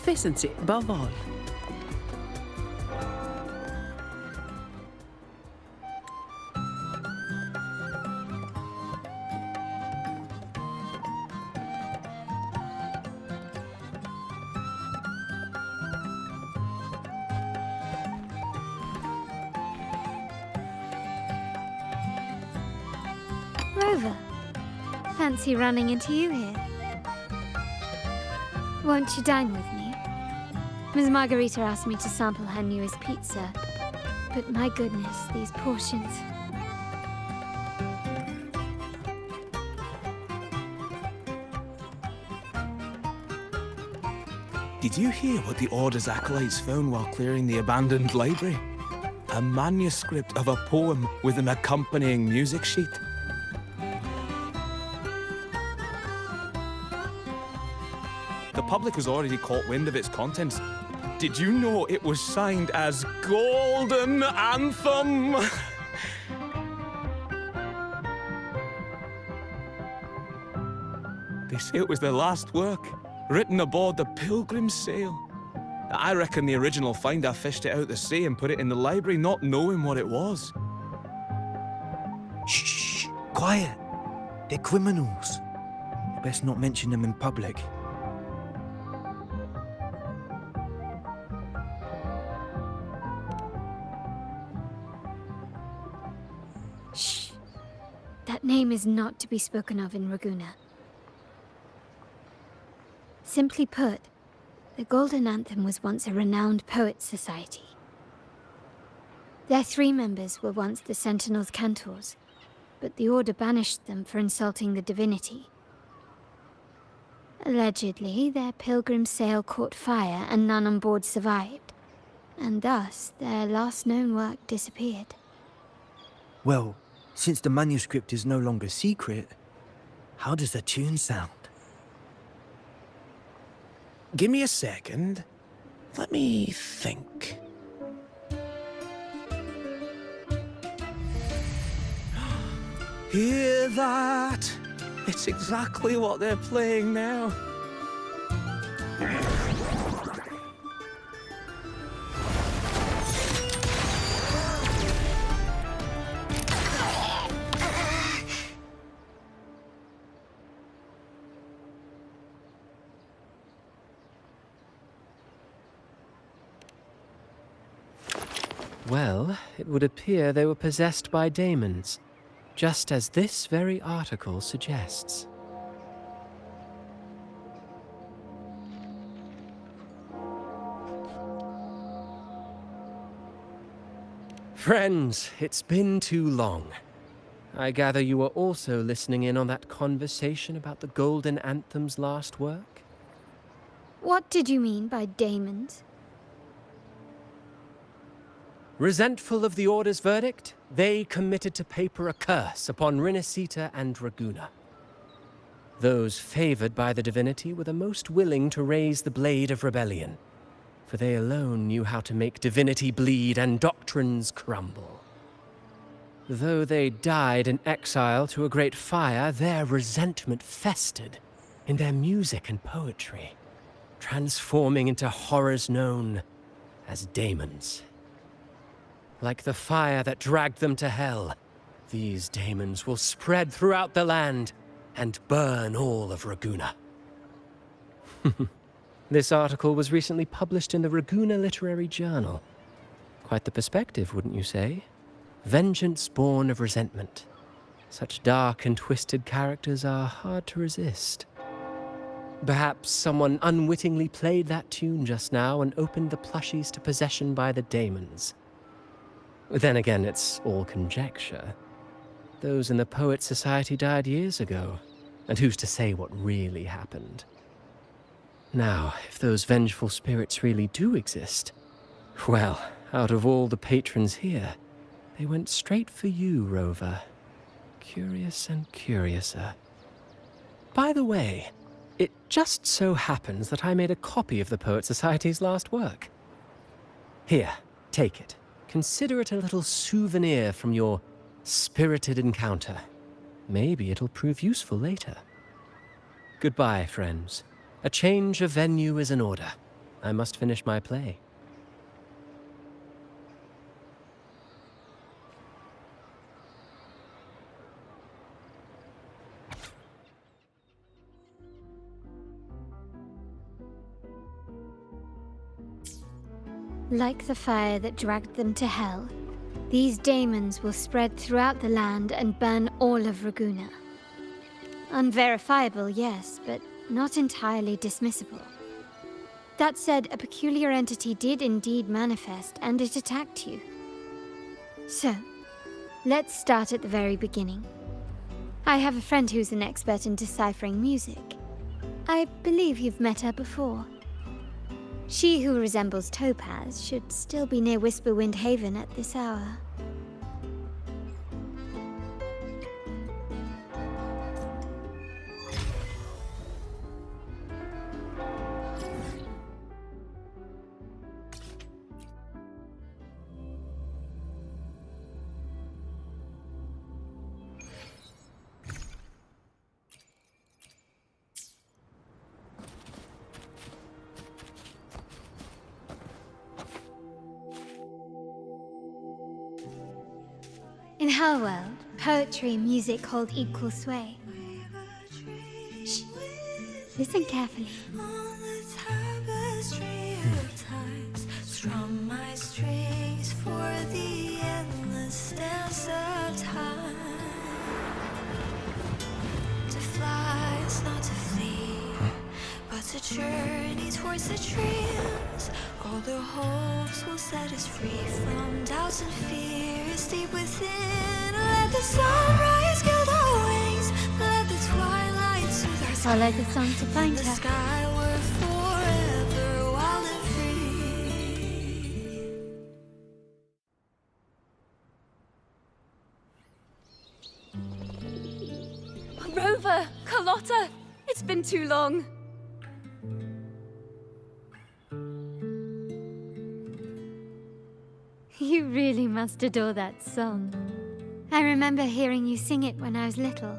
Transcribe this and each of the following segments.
efficiency above all. Rover, fancy running into you here. Won't you dine with me? Ms. Margarita asked me to sample her newest pizza, but my goodness, these portions. Did you hear what the Order's acolytes found while clearing the abandoned library? A manuscript of a poem with an accompanying music sheet. The public has already caught wind of its contents. Did you know it was signed as Golden Anthem? They say it was their last work, written aboard the Pilgrim's Sail. I reckon the original finder fished it out the sea and put it in the library, not knowing what it was. Shh! Quiet! They're criminals. You best not mention them in public. Shh. That name is not to be spoken of in Ragusa. Simply put, the Golden Anthem was once a renowned poets' society. Their 3 members were once the Sentinel's cantors, but the Order banished them for insulting the divinity. Allegedly, their pilgrim sail caught fire and none on board survived, and thus their last known work disappeared. Well, since the manuscript is no longer secret, how does the tune sound? Give me a second. Let me think. Hear that? It's exactly what they're playing now. Well, it would appear they were possessed by daemons, just as this very article suggests. Friends, it's been too long. I gather you were also listening in on that conversation about the Golden Anthem's last work? What did you mean by daemons? Resentful of the Order's verdict, they committed to paper a curse upon Rinascita and Ragusa. Those favored by the divinity were the most willing to raise the blade of rebellion, for they alone knew how to make divinity bleed and doctrines crumble. Though they died in exile to a great fire, their resentment festered in their music and poetry, transforming into horrors known as daemons. Like the fire that dragged them to hell, these daemons will spread throughout the land and burn all of Ragusa. This article was recently published in the Ragusa Literary Journal. Quite the perspective, wouldn't you say? Vengeance born of resentment. Such dark and twisted characters are hard to resist. Perhaps someone unwittingly played that tune just now and opened the plushies to possession by the daemons. Then again, it's all conjecture. Those in the Poets' Society died years ago, and who's to say what really happened? Now, if those vengeful spirits really do exist, well, out of all the patrons here, they went straight for you, Rover. Curious and curiouser. By the way, it just so happens that I made a copy of the Poets' Society's last work. Here, take it. Consider it a little souvenir from your spirited encounter. Maybe it'll prove useful later. Goodbye, friends. A change of venue is in order. I must finish my play. Like the fire that dragged them to hell, these daemons will spread throughout the land and burn all of Raguna. Unverifiable, yes, but not entirely dismissible. That said, a peculiar entity did indeed manifest, and it attacked you. So, let's start at the very beginning. I have a friend who's an expert in deciphering music. I believe you've met her before. She who resembles Topaz should still be near Whisperwind Haven at this hour. In her world, poetry and music hold equal sway. Shh. Listen carefully. On the tapestry of times, strum my strings for the endless dance of time. To fly is not to flee, but to journey towards the dreams. All the hopes will set us free from doubts and fears deep within. Let the sunrise gild our wings, let the twilight soothe our Follow the song to find the her. sky were forever wild and free. Rover! Carlotta! It's been too long. You really must adore that song. I remember hearing you sing it when I was little.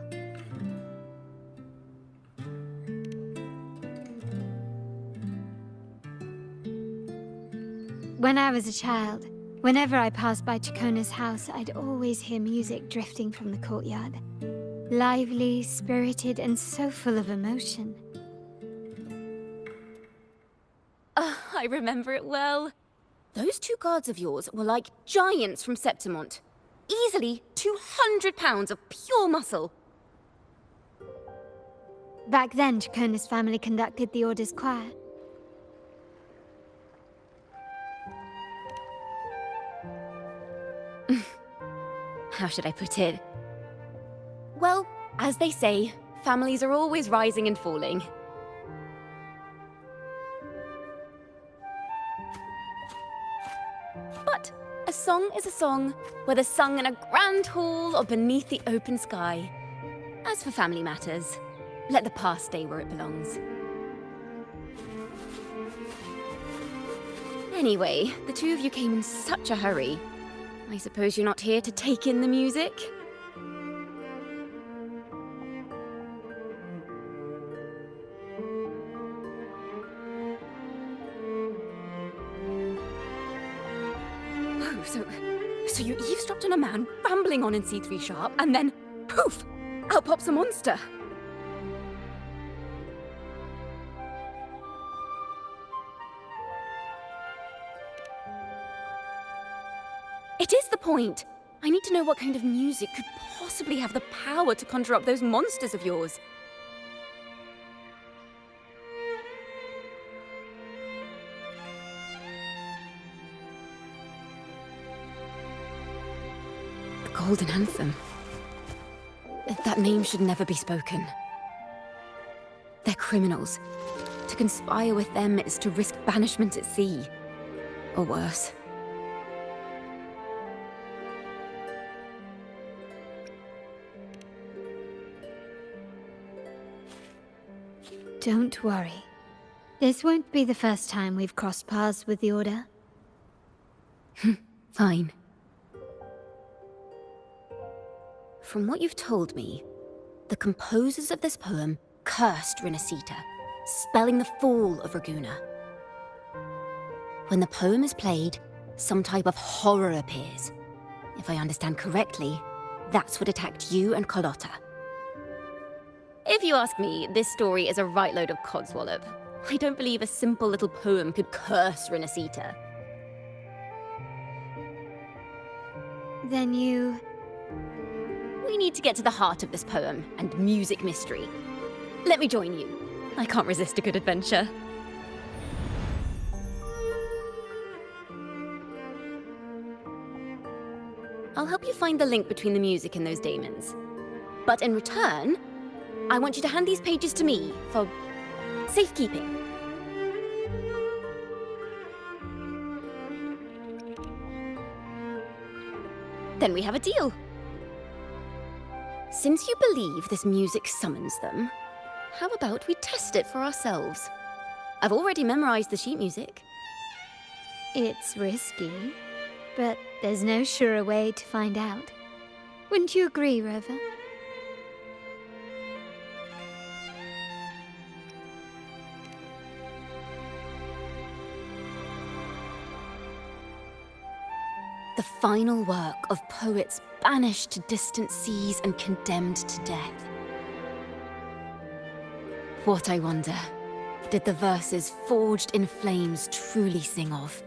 When I was a child, whenever I passed by Ciaccona's house, I'd always hear music drifting from the courtyard. Lively, spirited, and so full of emotion. I remember it well. Those two guards of yours were like giants from Septimont. Easily 200 pounds of pure muscle. Back then, Ciaccona's family conducted the Order's choir. How should I put it? Well, as they say, families are always rising and falling. But a song is a song, whether sung in a grand hall or beneath the open sky. As for family matters, let the past stay where it belongs. Anyway, the two of you came in such a hurry. I suppose you're not here to take in the music? Oh, so you eavesdropped on a man rambling on in C3 Sharp, and then, poof, out pops a monster. It is the point. I need to know what kind of music could possibly have the power to conjure up those monsters of yours. The Golden Anthem. That name should never be spoken. They're criminals. To conspire with them is to risk banishment at sea. Or worse. Don't worry. This won't be the first time we've crossed paths with the Order. Fine. From what you've told me, the composers of this poem cursed Rinascita, spelling the fall of Raguna. When the poem is played, some type of horror appears. If I understand correctly, that's what attacked you and Carlotta. If you ask me, this story is a right load of codswallop. I don't believe a simple little poem could curse Renacita. Then you... We need to get to the heart of this poem and music mystery. Let me join you. I can't resist a good adventure. I'll help you find the link between the music and those daemons. But in return, I want you to hand these pages to me for safekeeping. Then we have a deal. Since you believe this music summons them, how about we test it for ourselves? I've already memorized the sheet music. It's risky, but there's no surer way to find out. Wouldn't you agree, Rover? The final work of poets banished to distant seas and condemned to death. What, I wonder, did the verses forged in flames truly sing of?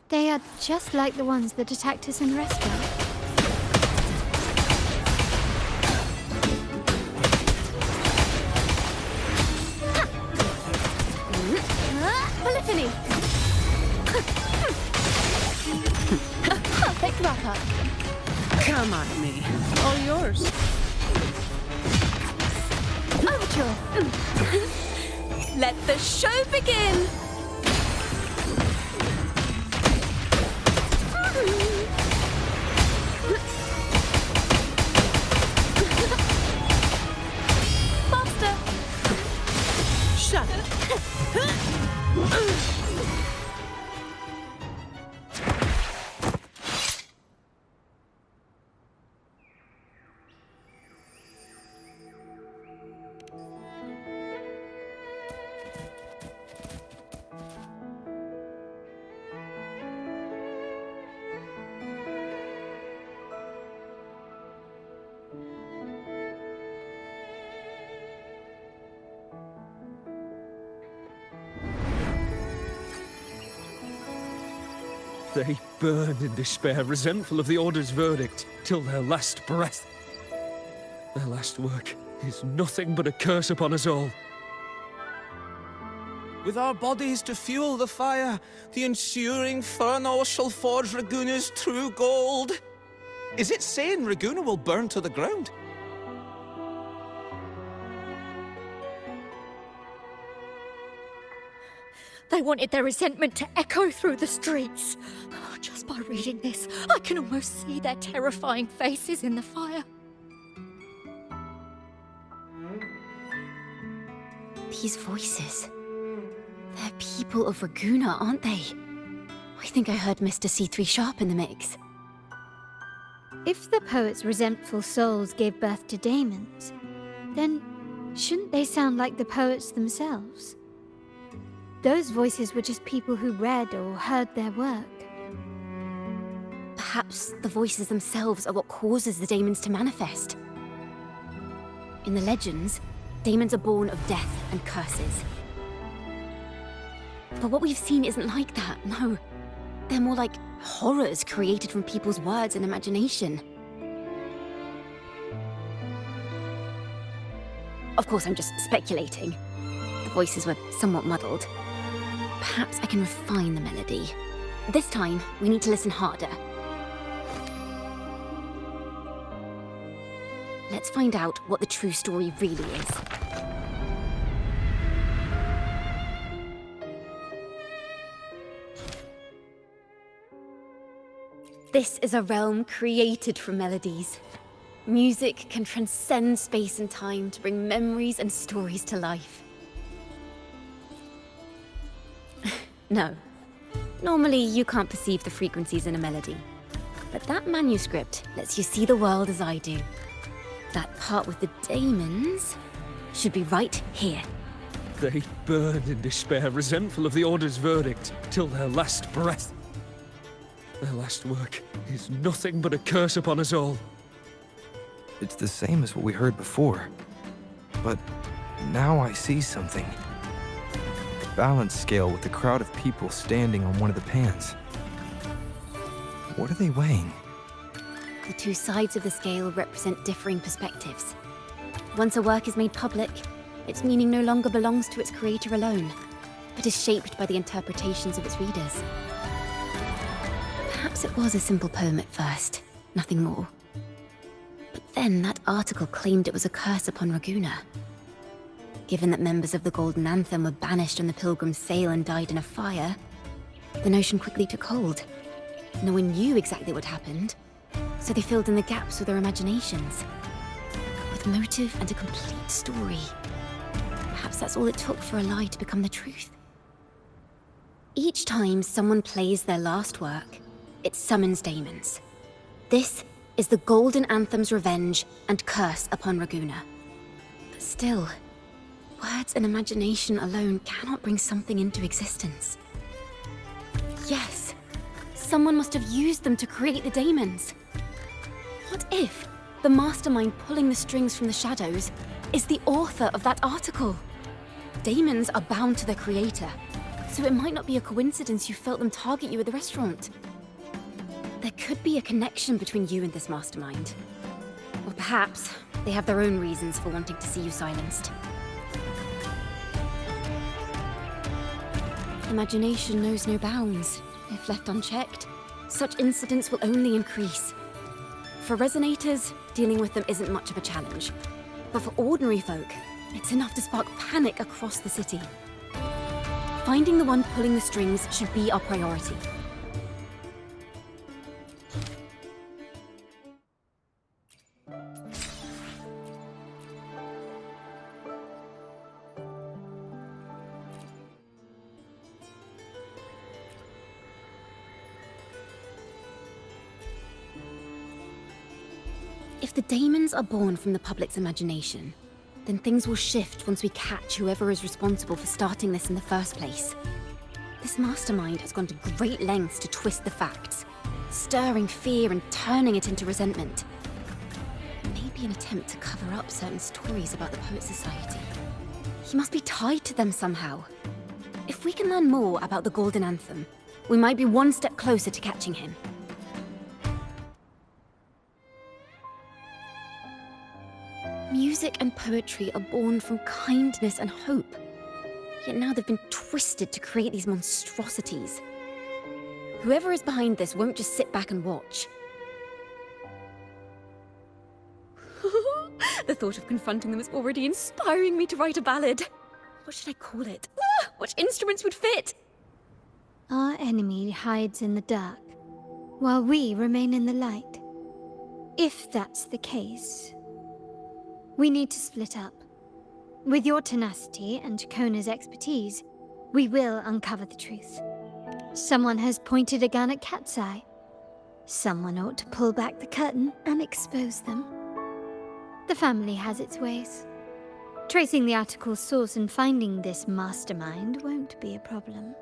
They are just like the ones that attacked us in the restaurant. Polyphony! Perfect wrap-up. Come on, me. All yours. Overture! Let the show begin! Faster! Shut up. They burned in despair, resentful of the Order's verdict, till their last breath. Their last work is nothing but a curse upon us all. With our bodies to fuel the fire, the ensuing furnace shall forge Raguna's true gold. Is it saying Raguna will burn to the ground? They wanted their resentment to echo through the streets. Just by reading this, I can almost see their terrifying faces in the fire. These voices. They're people of Raguna, aren't they? I think I heard Mr. C3 Sharp in the mix. If the poet's resentful souls gave birth to daemons, then shouldn't they sound like the poets themselves? Those voices were just people who read or heard their work. Perhaps the voices themselves are what causes the daemons to manifest. In the legends, daemons are born of death and curses. But what we've seen isn't like that, no. They're more like horrors created from people's words and imagination. Of course, I'm just speculating. The voices were somewhat muddled. Perhaps I can refine the melody. This time, we need to listen harder. Let's find out what the true story really is. This is a realm created from melodies. Music can transcend space and time to bring memories and stories to life. No. Normally, you can't perceive the frequencies in a melody. But that manuscript lets you see the world as I do. That part with the daemons should be right here. They burned in despair, resentful of the Order's verdict, till their last breath. Their last work is nothing but a curse upon us all. It's the same as what we heard before. But now I see something. A balance scale with a crowd of people standing on one of the pans. What are they weighing? The two sides of the scale represent differing perspectives. Once a work is made public, its meaning no longer belongs to its creator alone, but is shaped by the interpretations of its readers. Perhaps it was a simple poem at first, nothing more. But then that article claimed it was a curse upon Raguna. Given that members of the Golden Anthem were banished on the Pilgrim's Sail and died in a fire, the notion quickly took hold. No one knew exactly what happened, so they filled in the gaps with their imaginations. With motive and a complete story. Perhaps that's all it took for a lie to become the truth. Each time someone plays their last work, it summons daemons. This is the Golden Anthem's revenge and curse upon Raguna. But still, words and imagination alone cannot bring something into existence. Yes, someone must have used them to create the daemons. What if the mastermind pulling the strings from the shadows is the author of that article? Daemons are bound to their creator, so it might not be a coincidence you felt them target you at the restaurant. There could be a connection between you and this mastermind. Or perhaps they have their own reasons for wanting to see you silenced. Imagination knows no bounds. If left unchecked, such incidents will only increase. For resonators, dealing with them isn't much of a challenge. But for ordinary folk, it's enough to spark panic across the city. Finding the one pulling the strings should be our priority. If the daemons are born from the public's imagination, then things will shift once we catch whoever is responsible for starting this in the first place. This mastermind has gone to great lengths to twist the facts, stirring fear and turning it into resentment. Maybe an attempt to cover up certain stories about the Poet Society. He must be tied to them somehow. If we can learn more about the Golden Anthem, we might be one step closer to catching him. Music and poetry are born from kindness and hope. Yet now they've been twisted to create these monstrosities. Whoever is behind this won't just sit back and watch. The thought of confronting them is already inspiring me to write a ballad. What should I call it? Which instruments would fit? Our enemy hides in the dark, while we remain in the light. If that's the case, we need to split up. With your tenacity and Ciaccona's expertise, we will uncover the truth. Someone has pointed a gun at Cat's Eye. Someone ought to pull back the curtain and expose them. The family has its ways. Tracing the article's source and finding this mastermind won't be a problem.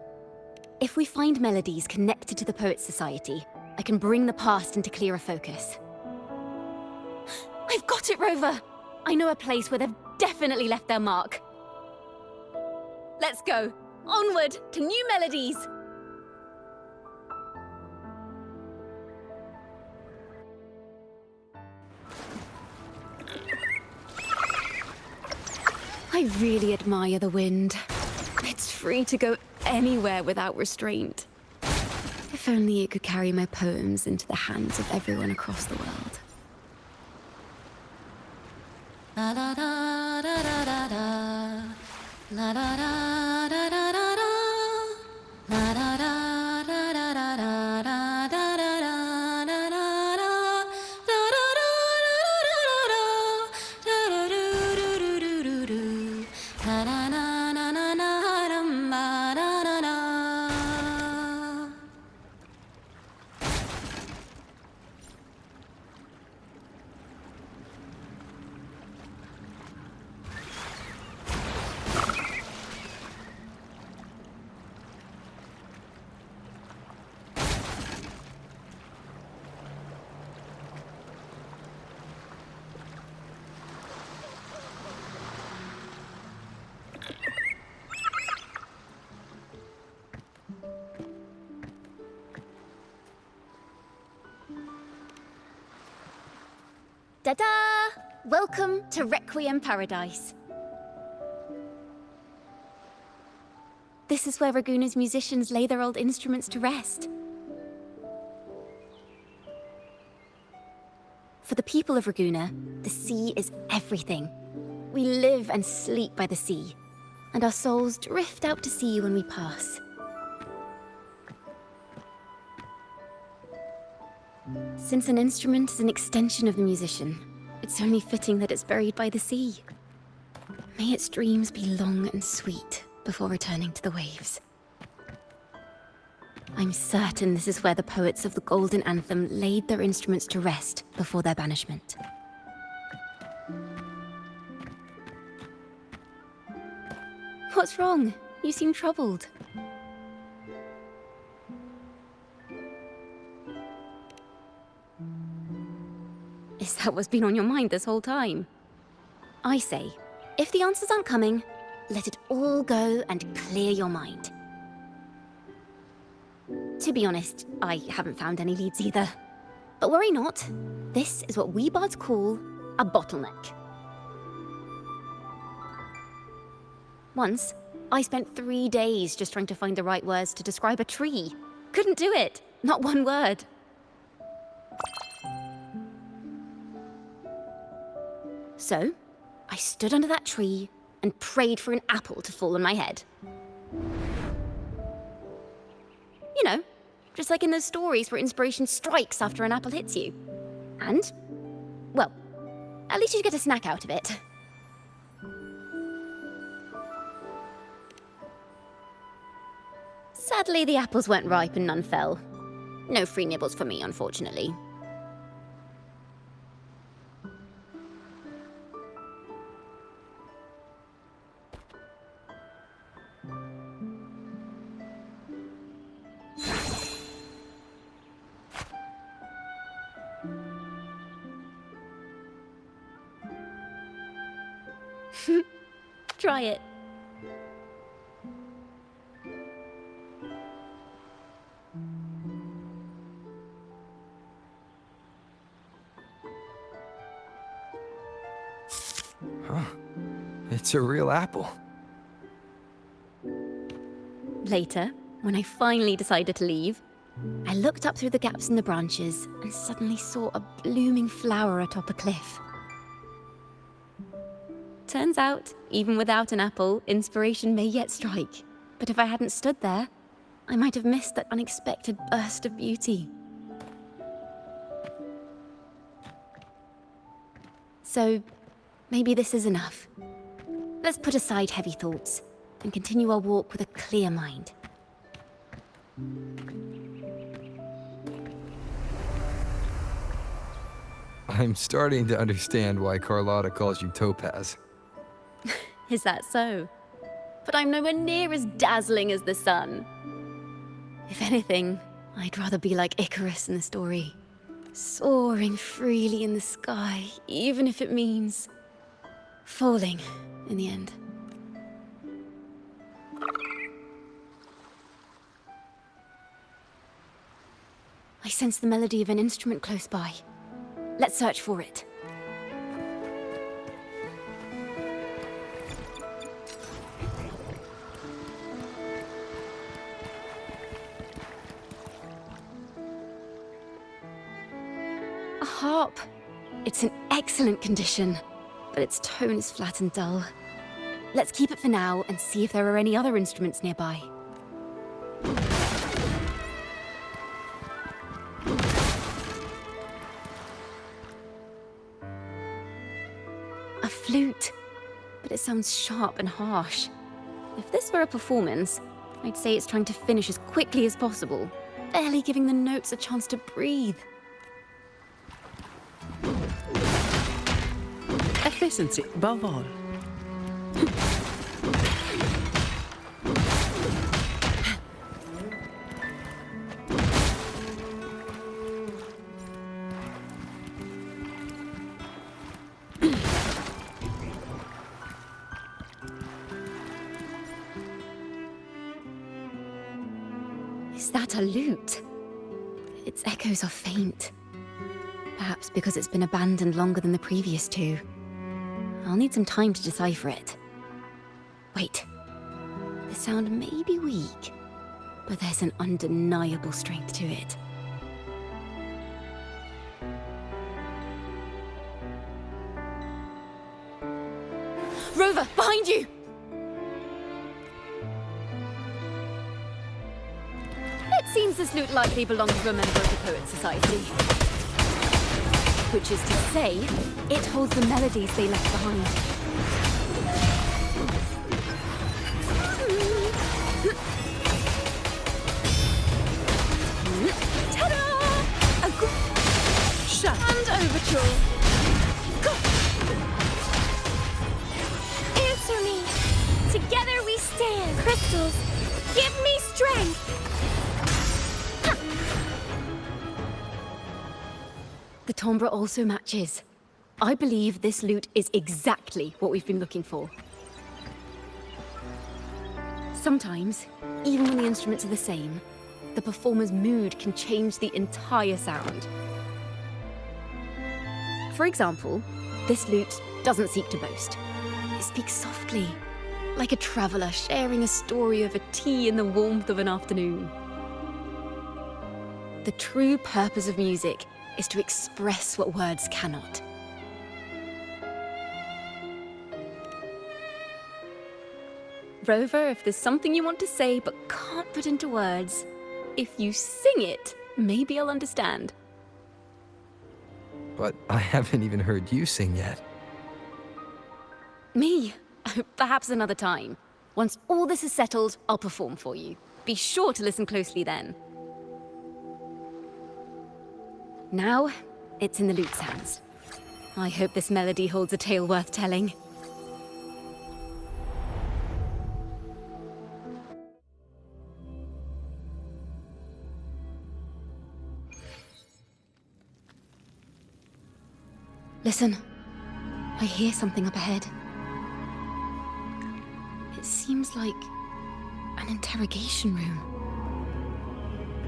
If we find melodies connected to the Poets Society, I can bring the past into clearer focus. I've got it, Rover! I know a place where they've definitely left their mark. Let's go. Onward to new melodies. I really admire the wind. It's free to go anywhere without restraint. If only it could carry my poems into the hands of everyone across the world. La da da da da da da. La da da da da da da. La da da da da da da da da da da da da da. Da da da da da da da. Da da do do do do do do. La na na na na na dum ba da da da. Ta-da! Welcome to Requiem Paradise. This is where Raguna's musicians lay their old instruments to rest. For the people of Raguna, the sea is everything. We live and sleep by the sea, and our souls drift out to sea when we pass. Since an instrument is an extension of the musician, it's only fitting that it's buried by the sea. May its dreams be long and sweet before returning to the waves. I'm certain this is where the poets of the Golden Anthem laid their instruments to rest before their banishment. What's wrong? You seem troubled. Is that what's been on your mind this whole time? I say, if the answers aren't coming, let it all go and clear your mind. To be honest, I haven't found any leads either. But worry not. This is what we bards call a bottleneck. Once, I spent 3 days just trying to find the right words to describe a tree. Couldn't do it. Not one word. So, I stood under that tree and prayed for an apple to fall on my head. You know, just like in those stories where inspiration strikes after an apple hits you. And, well, at least you get a snack out of it. Sadly, the apples weren't ripe and none fell. No free nibbles for me, unfortunately. Try it. Huh. It's a real apple. Later, when I finally decided to leave, I looked up through the gaps in the branches and suddenly saw a blooming flower atop a cliff. Turns out, even without an apple, inspiration may yet strike. But if I hadn't stood there, I might have missed that unexpected burst of beauty. So, maybe this is enough. Let's put aside heavy thoughts and continue our walk with a clear mind. I'm starting to understand why Carlotta calls you Topaz. Is that so? But I'm nowhere near as dazzling as the sun. If anything, I'd rather be like Icarus in the story. Soaring freely in the sky, even if it means falling in the end. I sense the melody of an instrument close by. Let's search for it. harp. It's in excellent condition, but its tone is flat and dull. Let's keep it for now and see if there are any other instruments nearby. A flute, but it sounds sharp and harsh. If this were a performance, I'd say it's trying to finish as quickly as possible, barely giving the notes a chance to breathe. Efficiency, above all. Is that a lute? Its echoes are faint. Perhaps because it's been abandoned longer than the previous two. I'll need some time to decipher it. Wait. The sound may be weak, but there's an undeniable strength to it. Rover, behind you! It seems this lute likely belongs to a member of the Poet Society. Which is to say, it holds the melodies they left behind. Ta-da! A Shut. grand overture. Go! Answer me! Together we stand! Crystals, give me strength! The timbre also matches. I believe this lute is exactly what we've been looking for. Sometimes, even when the instruments are the same, the performer's mood can change the entire sound. For example, this lute doesn't seek to boast. It speaks softly, like a traveler sharing a story over tea in the warmth of an afternoon. The true purpose of music is to express what words cannot. Rover, if there's something you want to say but can't put into words, if you sing it, maybe I'll understand. But I haven't even heard you sing yet. Me? Perhaps another time. Once all this is settled, I'll perform for you. Be sure to listen closely then. Now, it's in the lute's hands. I hope this melody holds a tale worth telling. Listen, I hear something up ahead. It seems like an interrogation room.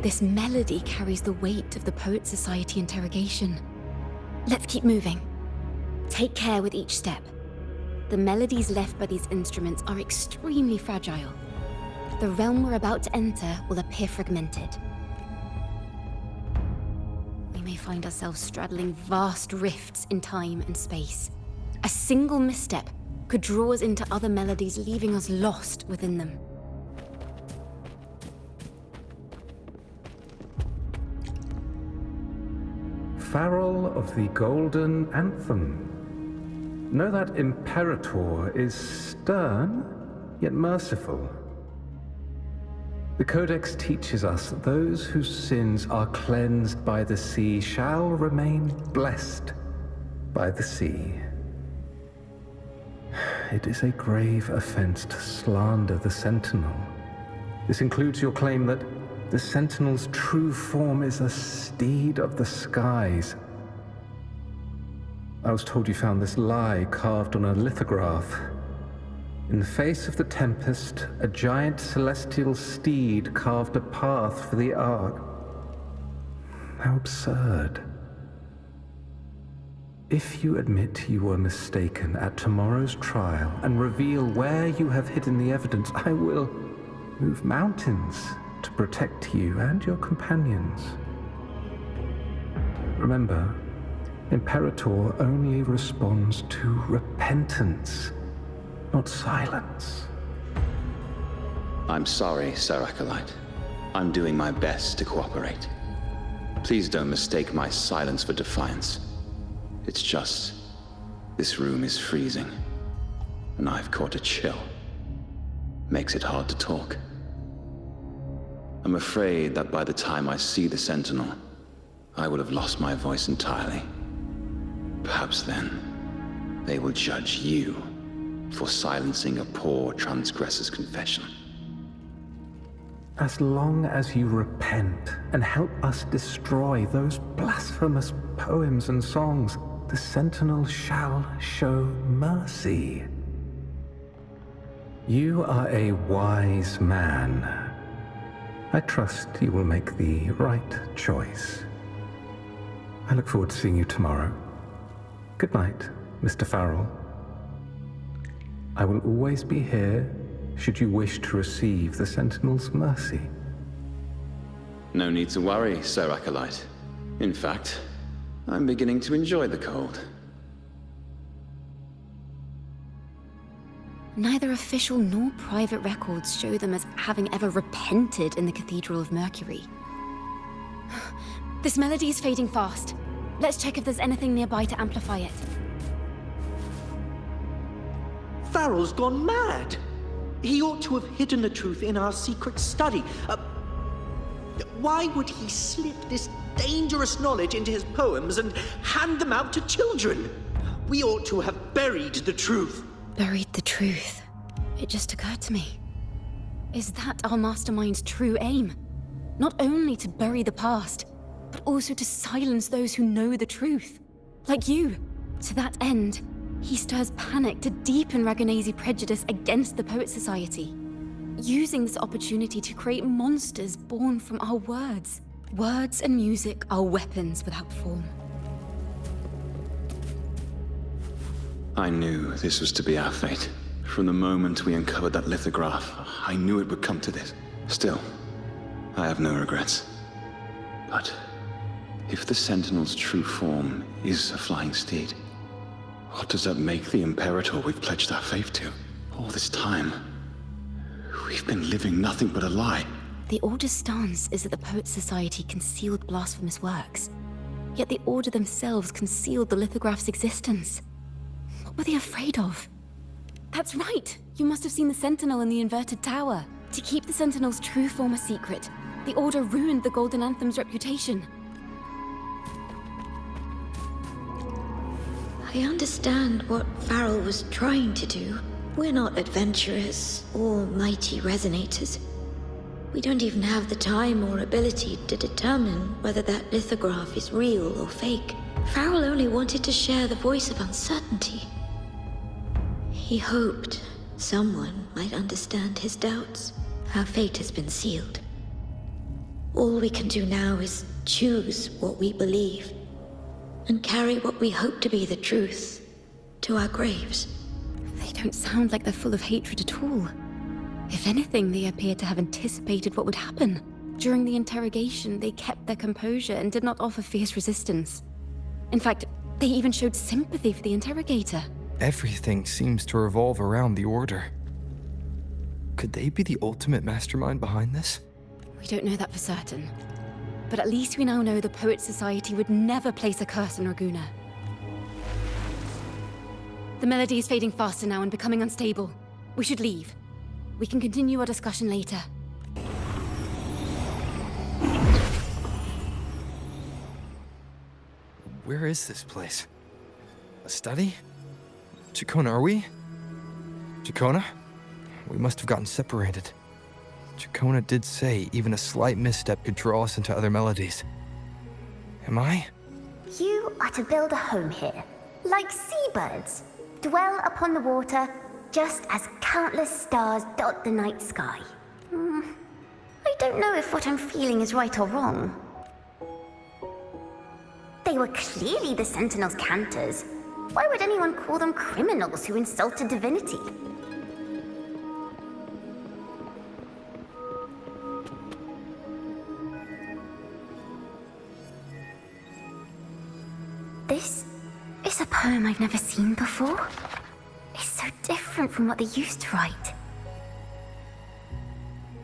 This melody carries the weight of the Poet Society interrogation. Let's keep moving. Take care with each step. The melodies left by these instruments are extremely fragile. The realm we're about to enter will appear fragmented. We may find ourselves straddling vast rifts in time and space. A single misstep could draw us into other melodies, leaving us lost within them. Farrell of the Golden Anthem. Know that Imperator is stern, yet merciful. The Codex teaches us that those whose sins are cleansed by the sea shall remain blessed by the sea. It is a grave offense to slander the Sentinel. This includes your claim that the Sentinel's true form is a steed of the skies. I was told you found this lie carved on a lithograph. In the face of the tempest, a giant celestial steed carved a path for the Ark. How absurd. If you admit you were mistaken at tomorrow's trial and reveal where you have hidden the evidence, I will move mountains to protect you and your companions. Remember, Imperator only responds to repentance, not silence. I'm sorry, Sir Acolyte. I'm doing my best to cooperate. Please don't mistake my silence for defiance. It's just, this room is freezing, and I've caught a chill. Makes it hard to talk. I'm afraid that by the time I see the Sentinel, I will have lost my voice entirely. Perhaps then, they will judge you for silencing a poor transgressor's confession. As long as you repent and help us destroy those blasphemous poems and songs, the Sentinel shall show mercy. You are a wise man. I trust you will make the right choice. I look forward to seeing you tomorrow. Good night, Mr. Farrell. I will always be here should you wish to receive the Sentinel's mercy. No need to worry, Sir Acolyte. In fact, I'm beginning to enjoy the cold. Neither official nor private records show them as having ever repented in the Cathedral of Mercury. This melody is fading fast. Let's check if there's anything nearby to amplify it. Farrell's gone mad! He ought to have hidden the truth in our secret study. Why would he slip this dangerous knowledge into his poems and hand them out to children? We ought to have buried the truth. Buried the truth. It just occurred to me. Is that our mastermind's true aim? Not only to bury the past, but also to silence those who know the truth. Like you. To that end, he stirs panic to deepen Ragonese prejudice against the Poet Society, using this opportunity to create monsters born from our words. Words and music are weapons without form. I knew this was to be our fate. From the moment we uncovered that lithograph, I knew it would come to this. Still, I have no regrets. But if the Sentinel's true form is a flying steed, what does that make the Imperator we've pledged our faith to? All this time, we've been living nothing but a lie. The Order's stance is that the Poet Society concealed blasphemous works, yet the Order themselves concealed the lithograph's existence. What were they afraid of? That's right! You must have seen the Sentinel in the inverted tower. To keep the Sentinel's true form a secret, the Order ruined the Golden Anthem's reputation. I understand what Farrell was trying to do. We're not adventurers or mighty resonators. We don't even have the time or ability to determine whether that lithograph is real or fake. Farrell only wanted to share the voice of uncertainty. He hoped someone might understand his doubts. Our fate has been sealed. All we can do now is choose what we believe and carry what we hope to be the truth to our graves. They don't sound like they're full of hatred at all. If anything, they appear to have anticipated what would happen. During the interrogation, they kept their composure and did not offer fierce resistance. In fact, they even showed sympathy for the interrogator. Everything seems to revolve around the Order. Could they be the ultimate mastermind behind this? We don't know that for certain. But at least we now know the Poet Society would never place a curse on Raguna. The melody is fading faster now and becoming unstable. We should leave. We can continue our discussion later. Where is this place? A study? Ciaccona, are we? Ciaccona? We must have gotten separated. Ciaccona did say even a slight misstep could draw us into other melodies. Am I? You are to build a home here, like seabirds. Dwell upon the water, just as countless stars dot the night sky. I don't know if what I'm feeling is right or wrong. They were clearly the Sentinel's cantors. Why would anyone call them criminals who insulted divinity? This is a poem I've never seen before. It's so different from what they used to write.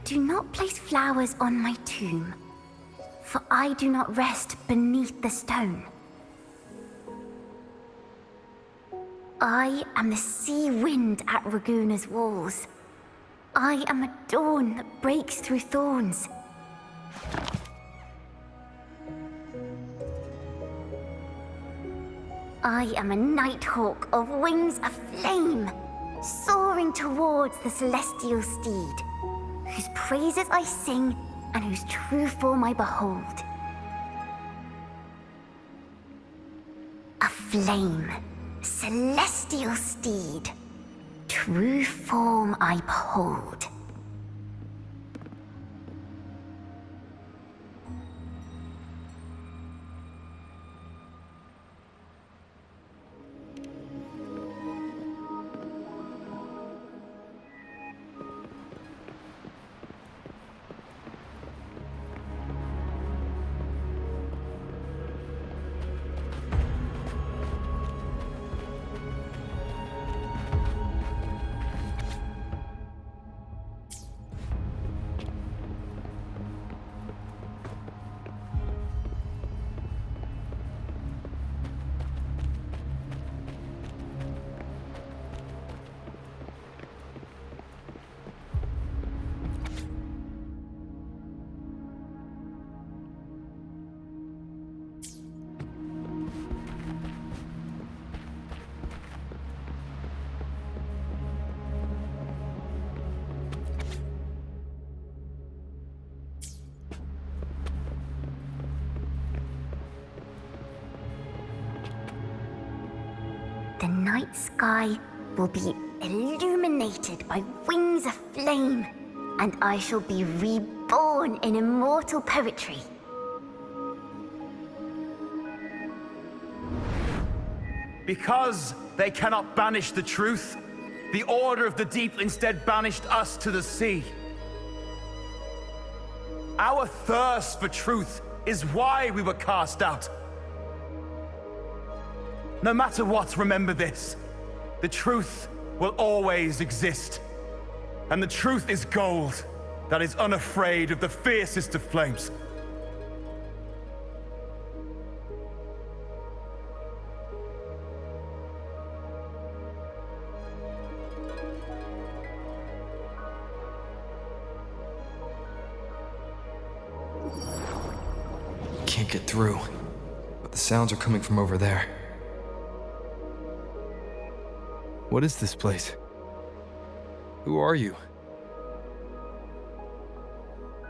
Do not place flowers on my tomb, for I do not rest beneath the stone. I am the sea wind at Raguna's walls. I am a dawn that breaks through thorns. I am a nighthawk of wings aflame, soaring towards the celestial steed, whose praises I sing and whose true form I behold. A flame, celestial steed, true form I behold. The night sky will be illuminated by wings of flame, and I shall be reborn in immortal poetry. Because they cannot banish the truth, the Order of the Deep instead banished us to the sea. Our thirst for truth is why we were cast out. No matter what, remember this. The truth will always exist. And the truth is gold that is unafraid of the fiercest of flames. Can't get through, but the sounds are coming from over there. What is this place? Who are you?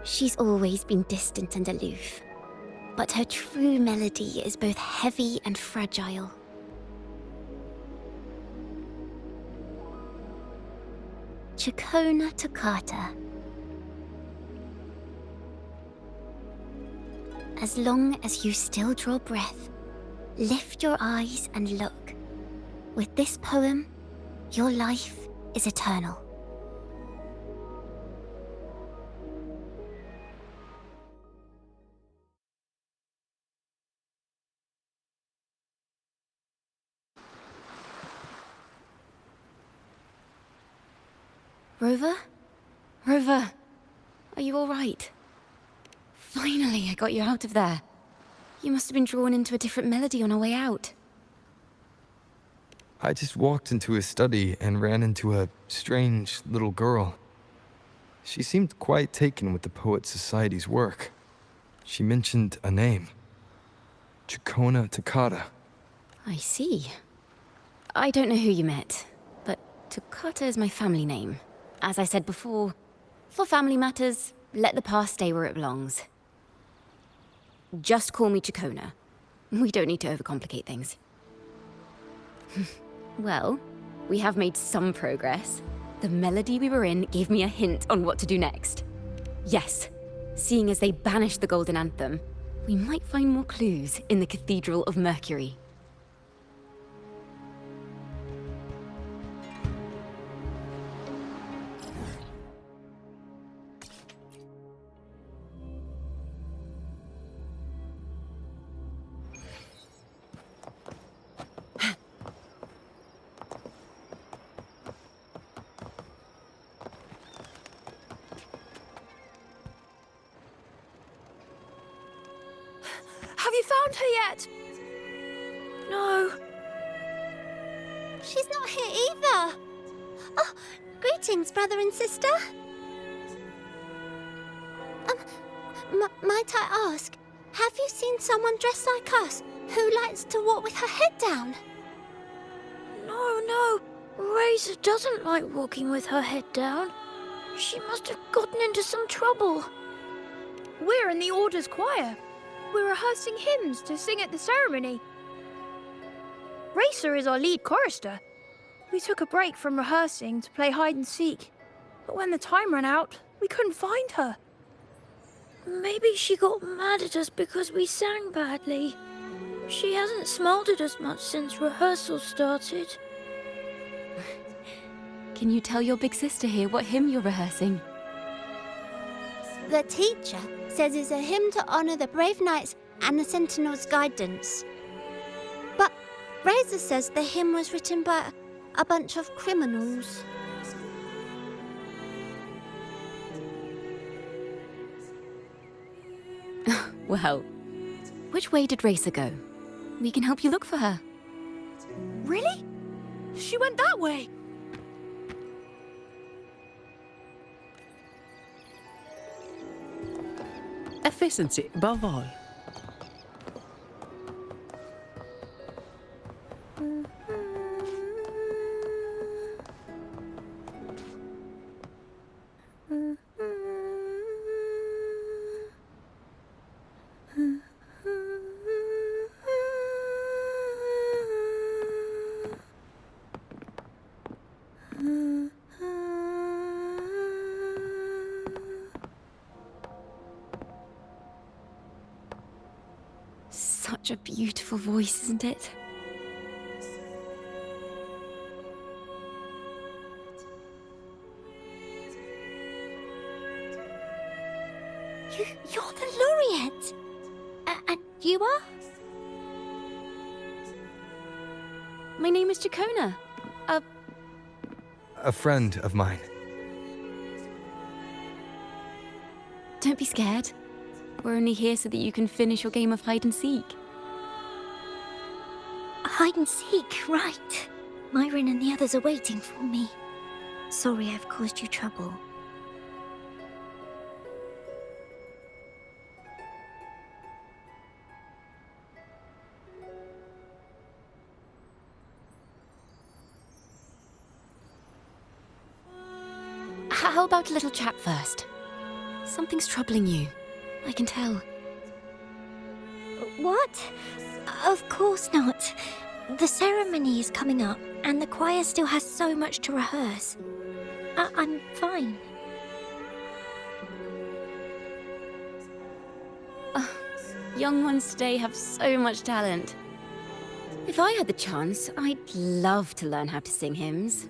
She's always been distant and aloof, but her true melody is both heavy and fragile. Ciaccona toccata. As long as you still draw breath, lift your eyes and look. With this poem, your life is eternal. Rover? Rover, are you all right? Finally, I got you out of there. You must have been drawn into a different melody on our way out. I just walked into his study and ran into a strange little girl. She seemed quite taken with the Poet Society's work. She mentioned a name. Ciaccona toccata. I see. I don't know who you met, but Toccata is my family name. As I said before, for family matters, let the past stay where it belongs. Just call me Ciaccona. We don't need to overcomplicate things. Well, we have made some progress. The melody we were in gave me a hint on what to do next. Yes, seeing as they banished the Golden Anthem, we might find more clues in the Cathedral of Mercury. you found her yet? No. She's not here either. Oh, greetings, brother and sister. Might I ask, have you seen someone dressed like us who likes to walk with her head down? No. Razor doesn't like walking with her head down. She must have gotten into some trouble. We're in the Order's choir. We're rehearsing hymns to sing at the ceremony. Racer is our lead chorister. We took a break from rehearsing to play hide and seek. But when the time ran out, we couldn't find her. Maybe she got mad at us because we sang badly. She hasn't smiled at us much since rehearsal started. Can you tell your big sister here what hymn you're rehearsing? The teacher says it's a hymn to honor the brave knights and the Sentinel's guidance. But Razor says the hymn was written by a bunch of criminals. Well, which way did Racer go? We can help you look for her. Really? She went that way. Efficiency above all. Such a beautiful voice, isn't it? You're the laureate! And you are? My name is Ciaccona. A friend of mine. Don't be scared. We're only here so that you can finish your game of hide and seek. Hide and seek, right. Myron and the others are waiting for me. Sorry I've caused you trouble. How about a little chat first? Something's troubling you. I can tell. What? Of course not. The ceremony is coming up, and the choir still has so much to rehearse. I'm fine. Young ones today have so much talent. If I had the chance, I'd love to learn how to sing hymns.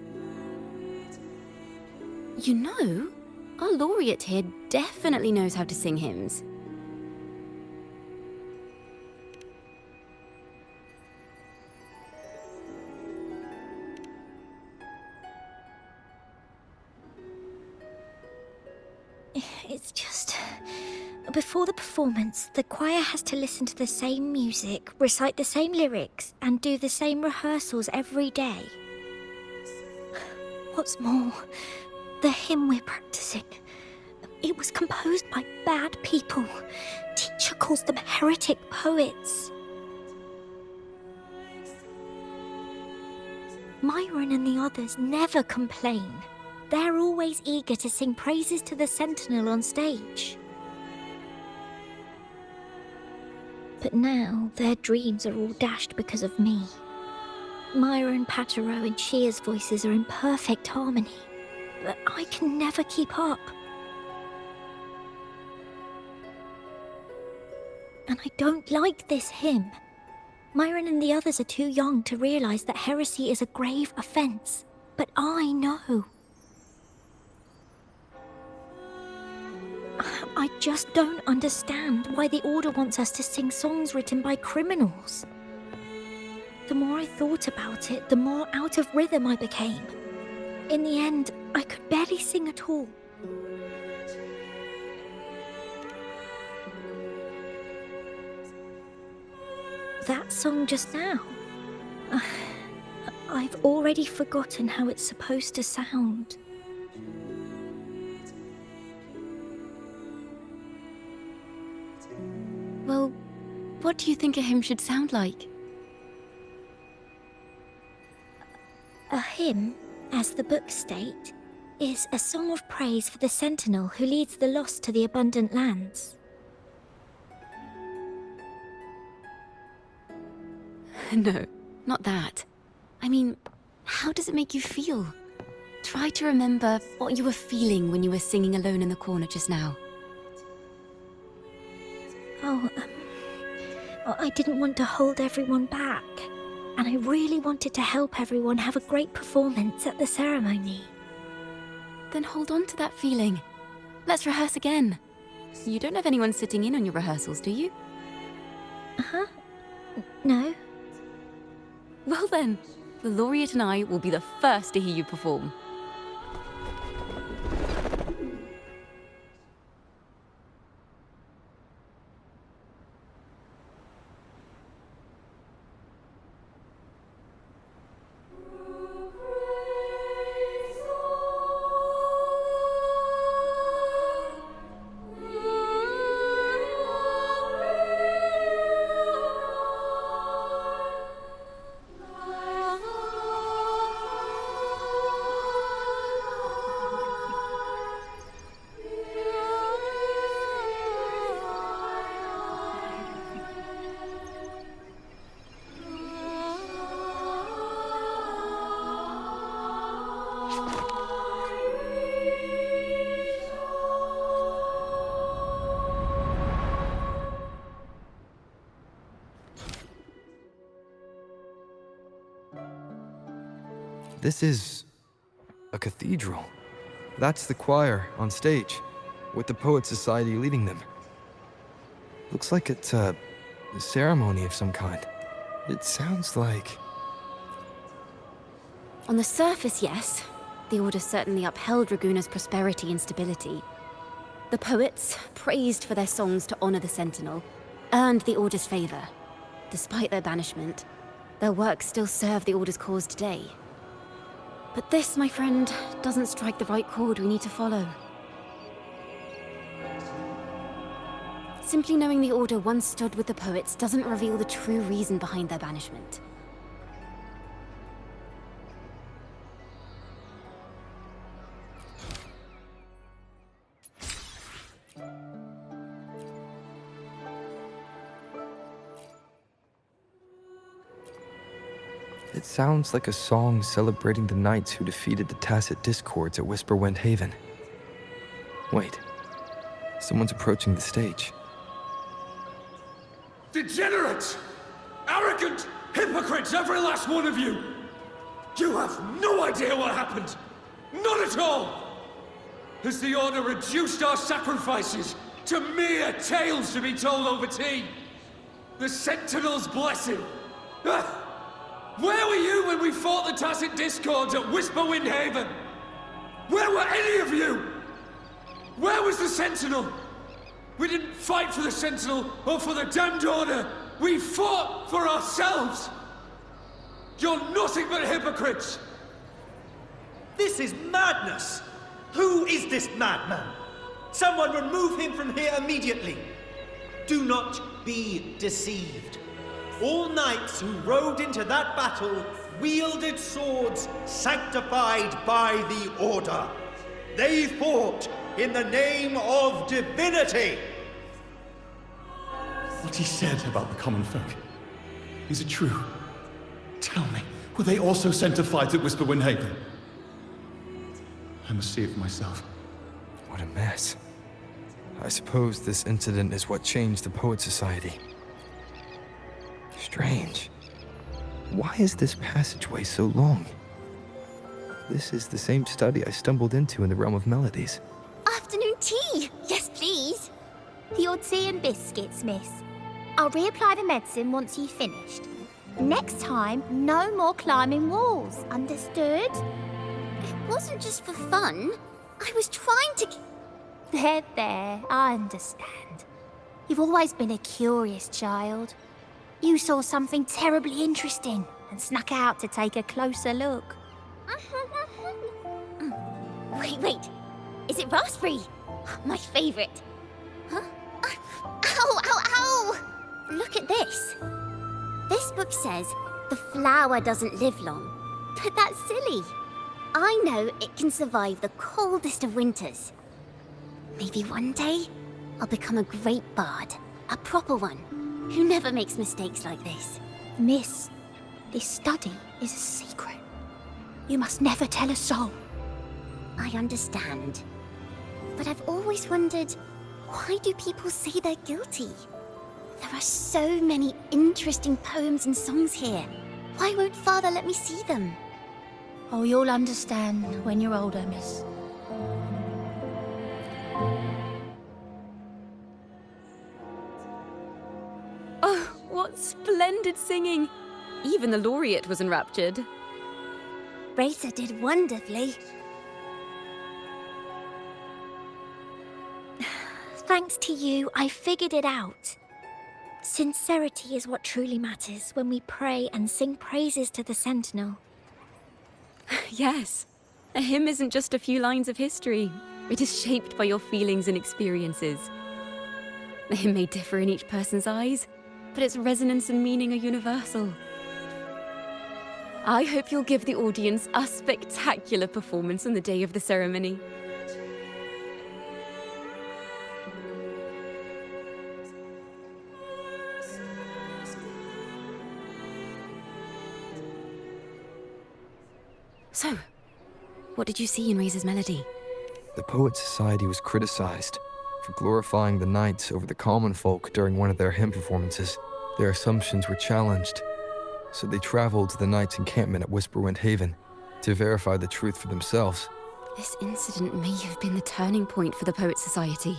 You know, our laureate here definitely knows how to sing hymns. It's just... Before the performance, the choir has to listen to the same music, recite the same lyrics, and do the same rehearsals every day. What's more, the hymn we're practicing, it was composed by bad people. Teacher calls them heretic poets. Myron and the others never complain. They're always eager to sing praises to the Sentinel on stage. But now, their dreams are all dashed because of me. Myron, Patero, and Shear's voices are in perfect harmony, but I can never keep up. And I don't like this hymn. Myron and the others are too young to realize that heresy is a grave offense, but I know. I just don't understand why the Order wants us to sing songs written by criminals. The more I thought about it, the more out of rhythm I became. In the end, I could barely sing at all. that song just now? I've already forgotten how it's supposed to sound. Well, what do you think a hymn should sound like? A hymn, as the books state, is a song of praise for the sentinel who leads the lost to the abundant lands. No, not that. I mean, how does it make you feel? Try to remember what you were feeling when you were singing alone in the corner just now. I didn't want to hold everyone back, and I really wanted to help everyone have a great performance at the ceremony. Then hold on to that feeling. Let's rehearse again. You don't have anyone sitting in on your rehearsals, do you? Uh-huh. No. Well then, the laureate and I will be the first to hear you perform. This is a cathedral. That's the choir on stage, with the Poet Society leading them. Looks like it's a ceremony of some kind. It sounds like... On the surface, yes. The Order certainly upheld Raguna's prosperity and stability. The poets, praised for their songs to honor the Sentinel, earned the Order's favor. Despite their banishment, their works still serve the Order's cause today. But this, my friend, doesn't strike the right chord we need to follow. Simply knowing the Order once stood with the poets doesn't reveal the true reason behind their banishment. It sounds like a song celebrating the knights who defeated the Tacit Discords at Whisperwind Haven. Wait, someone's approaching the stage. Degenerates! Arrogant hypocrites, every last one of you! You have no idea what happened! None at all! Has the Order reduced our sacrifices to mere tales to be told over tea? The Sentinel's blessing! Where were you when we fought the Tacit Discords at Whisperwind Haven? Where were any of you? Where was the Sentinel? We didn't fight for the Sentinel or for the damned Order. We fought for ourselves. You're nothing but hypocrites. This is madness! Who is this madman? Someone remove him from here immediately. Do not be deceived. All knights who rode into that battle wielded swords sanctified by the Order. They fought in the name of divinity. What he said about the common folk, is it true? Tell me, were they also sent to fight at Whisperwind Haven? I must see it for myself. What a mess. I suppose this incident is what changed the Poet Society. Strange. Why is this passageway so long? This is the same study I stumbled into in the Realm of Melodies. Afternoon tea! Yes, please. The odd tea and biscuits, miss. I'll reapply the medicine once you've finished. Next time, no more climbing walls. Understood? It wasn't just for fun. I was trying to... There, I understand. You've always been a curious child. You saw something terribly interesting and snuck out to take a closer look. Wait. Is it raspberry? My favourite. Huh? Ow! Look at this. This book says the flower doesn't live long, but that's silly. I know it can survive the coldest of winters. Maybe one day I'll become a great bard, a proper one, who never makes mistakes like this. Miss, this study is a secret. You must never tell a soul. I understand. But I've always wondered, why do people say they're guilty? There are so many interesting poems and songs here. Why won't Father let me see them? Oh, you'll understand when you're older, miss. Oh, what splendid singing! Even the laureate was enraptured. Racer did wonderfully. Thanks to you, I figured it out. Sincerity is what truly matters when we pray and sing praises to the Sentinel. Yes, a hymn isn't just a few lines of history. It is shaped by your feelings and experiences. The hymn may differ in each person's eyes, but its resonance and meaning are universal. I hope you'll give the audience a spectacular performance on the day of the ceremony. So, what did you see in Razor's melody? The Poet Society was criticized for glorifying the knights over the common folk during one of their hymn performances. Their assumptions were challenged, so they traveled to the knights' encampment at Whisperwind Haven to verify the truth for themselves. This incident may have been the turning point for the Poet Society.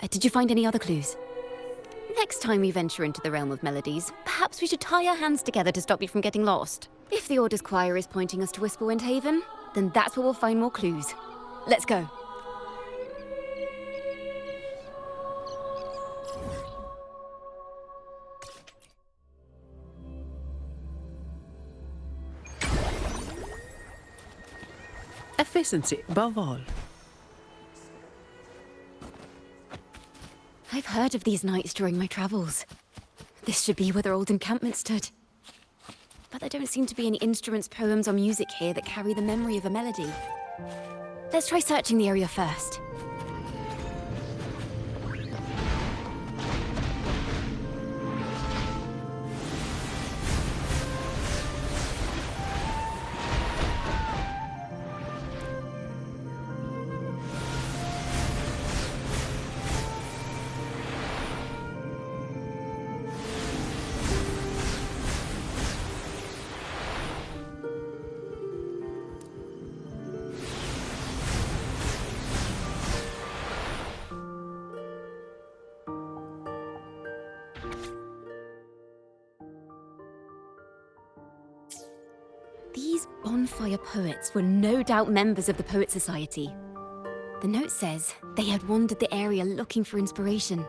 Did you find any other clues? Next time we venture into the realm of melodies, perhaps we should tie our hands together to stop you from getting lost. If the Order's choir is pointing us to Whisperwind Haven, then that's where we'll find more clues. Let's go. Efficiency above all. I've heard of these nights during my travels. This should be where their old encampment stood. But there don't seem to be any instruments, poems, or music here that carry the memory of a melody. Let's try searching the area first. These bonfire poets were no doubt members of the Poet Society. The note says they had wandered the area looking for inspiration.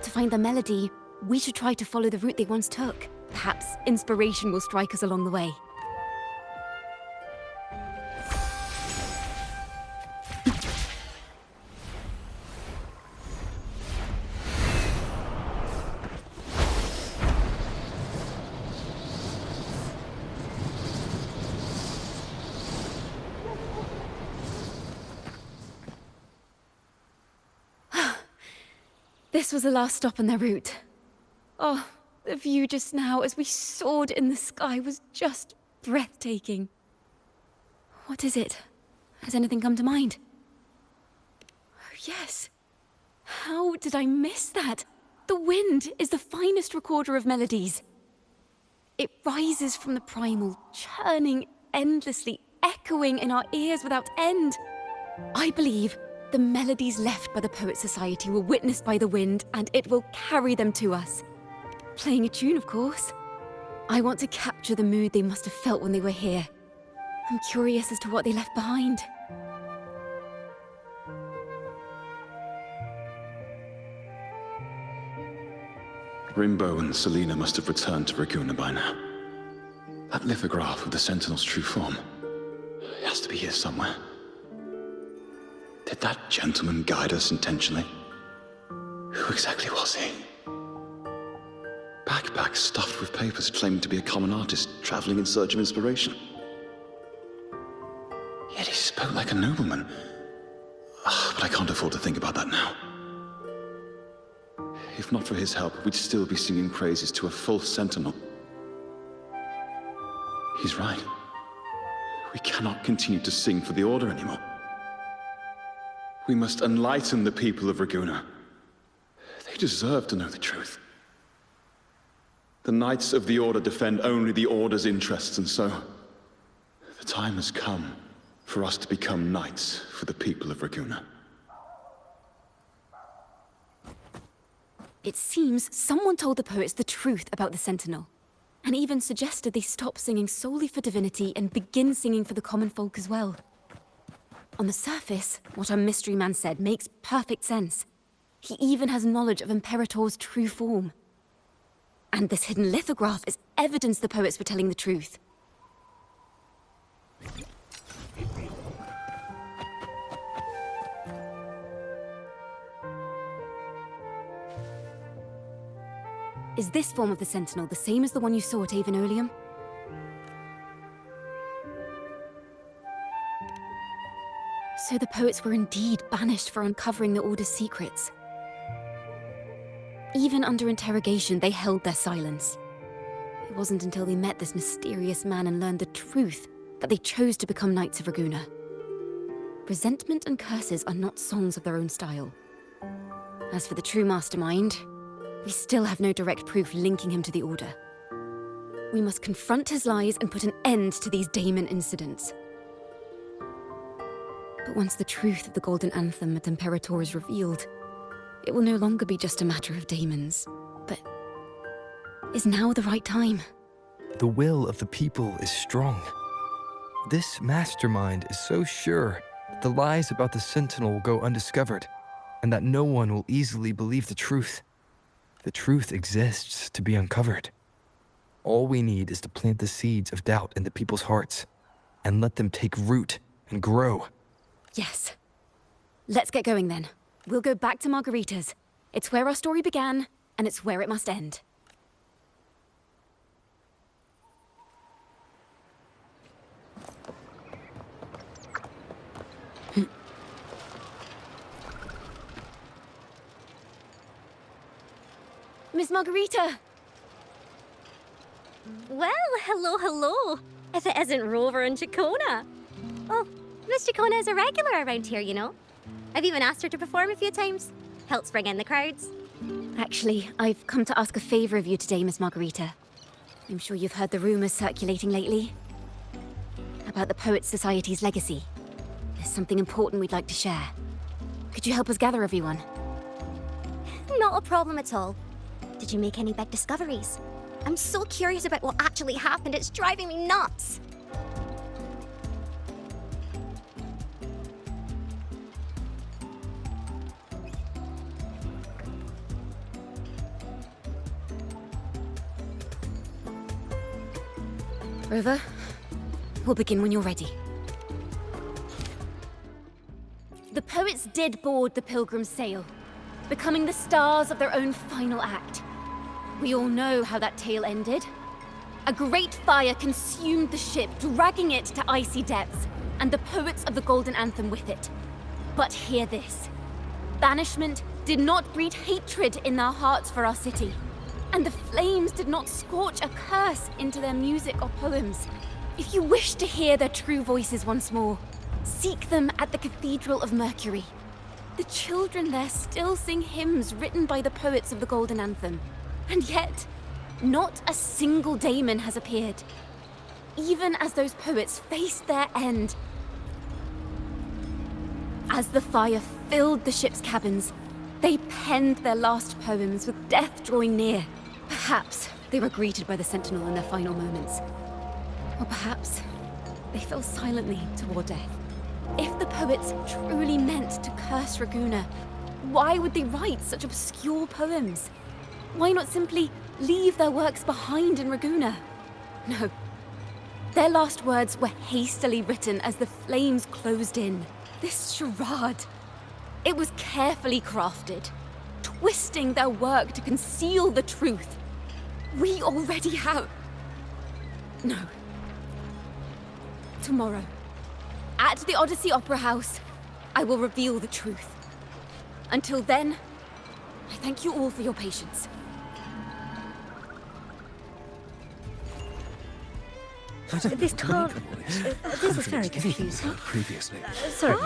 To find the melody, we should try to follow the route they once took. Perhaps inspiration will strike us along the way. This was the last stop on their route. Oh, the view just now as we soared in the sky was just breathtaking. What is it? Has anything come to mind? Oh, yes. How did I miss that? The wind is the finest recorder of melodies. It rises from the primal, churning endlessly, echoing in our ears without end. I believe the melodies left by the Poet Society were witnessed by the wind, and it will carry them to us. Playing a tune, of course. I want to capture the mood they must have felt when they were here. I'm curious as to what they left behind. Rimbo and Selena must have returned to Raguna by now. That lithograph of the Sentinel's true form. It has to be here somewhere. Did that gentleman guide us intentionally? Who exactly was he? Backpack stuffed with papers claiming to be a common artist traveling in search of inspiration. Yet he spoke like a nobleman. But I can't afford to think about that now. If not for his help, we'd still be singing praises to a false sentinel. He's right. We cannot continue to sing for the Order anymore. We must enlighten the people of Raguna. They deserve to know the truth. The Knights of the Order defend only the Order's interests, and so the time has come for us to become knights for the people of Raguna. It seems someone told the poets the truth about the Sentinel, and even suggested they stop singing solely for divinity and begin singing for the common folk as well. On the surface, what our mystery man said makes perfect sense. He even has knowledge of Imperator's true form. And this hidden lithograph is evidence the poets were telling the truth. Is this form of the Sentinel the same as the one you saw at Avenolium? So the poets were indeed banished for uncovering the Order's secrets. Even under interrogation, they held their silence. It wasn't until they met this mysterious man and learned the truth that they chose to become Knights of Raguna. Resentment and curses are not songs of their own style. As for the true mastermind, we still have no direct proof linking him to the Order. We must confront his lies and put an end to these Daemon incidents. But once the truth of the Golden Anthem at Imperator is revealed, it will no longer be just a matter of daemons. But is now the right time? The will of the people is strong. This mastermind is so sure that the lies about the Sentinel will go undiscovered, and that no one will easily believe the truth. The truth exists to be uncovered. All we need is to plant the seeds of doubt in the people's hearts, and let them take root and grow. Yes. Let's get going then. We'll go back to Margarita's. It's where our story began, and it's where it must end. Miss Margarita! Well, hello. If it isn't Rover and Ciaccona. Oh, Miss Ciaccona is a regular around here, you know. I've even asked her to perform a few times. Helps bring in the crowds. Actually, I've come to ask a favor of you today, Miss Margarita. I'm sure you've heard the rumors circulating lately about the Poets Society's legacy. There's something important we'd like to share. Could you help us gather everyone? Not a problem at all. Did you make any big discoveries? I'm so curious about what actually happened. It's driving me nuts. Rover, we'll begin when you're ready. The poets did board the Pilgrim's sail, becoming the stars of their own final act. We all know how that tale ended. A great fire consumed the ship, dragging it to icy depths, and the poets of the Golden Anthem with it. But hear this. Banishment did not breed hatred in their hearts for our city, and the flames did not scorch a curse into their music or poems. If you wish to hear their true voices once more, seek them at the Cathedral of Mercury. The children there still sing hymns written by the poets of the Golden Anthem. And yet, not a single daemon has appeared. Even as those poets faced their end. As the fire filled the ship's cabins, they penned their last poems with death drawing near. Perhaps they were greeted by the Sentinel in their final moments. Or perhaps they fell silently toward death. If the poets truly meant to curse Raguna, why would they write such obscure poems? Why not simply leave their works behind in Raguna? No. Their last words were hastily written as the flames closed in. This charade, it was carefully crafted, twisting their work to conceal the truth. We already have... No. Tomorrow, at the Odyssey Opera House, I will reveal the truth. Until then, I thank you all for your patience. This can't... this is very confusing. Previously. Sorry.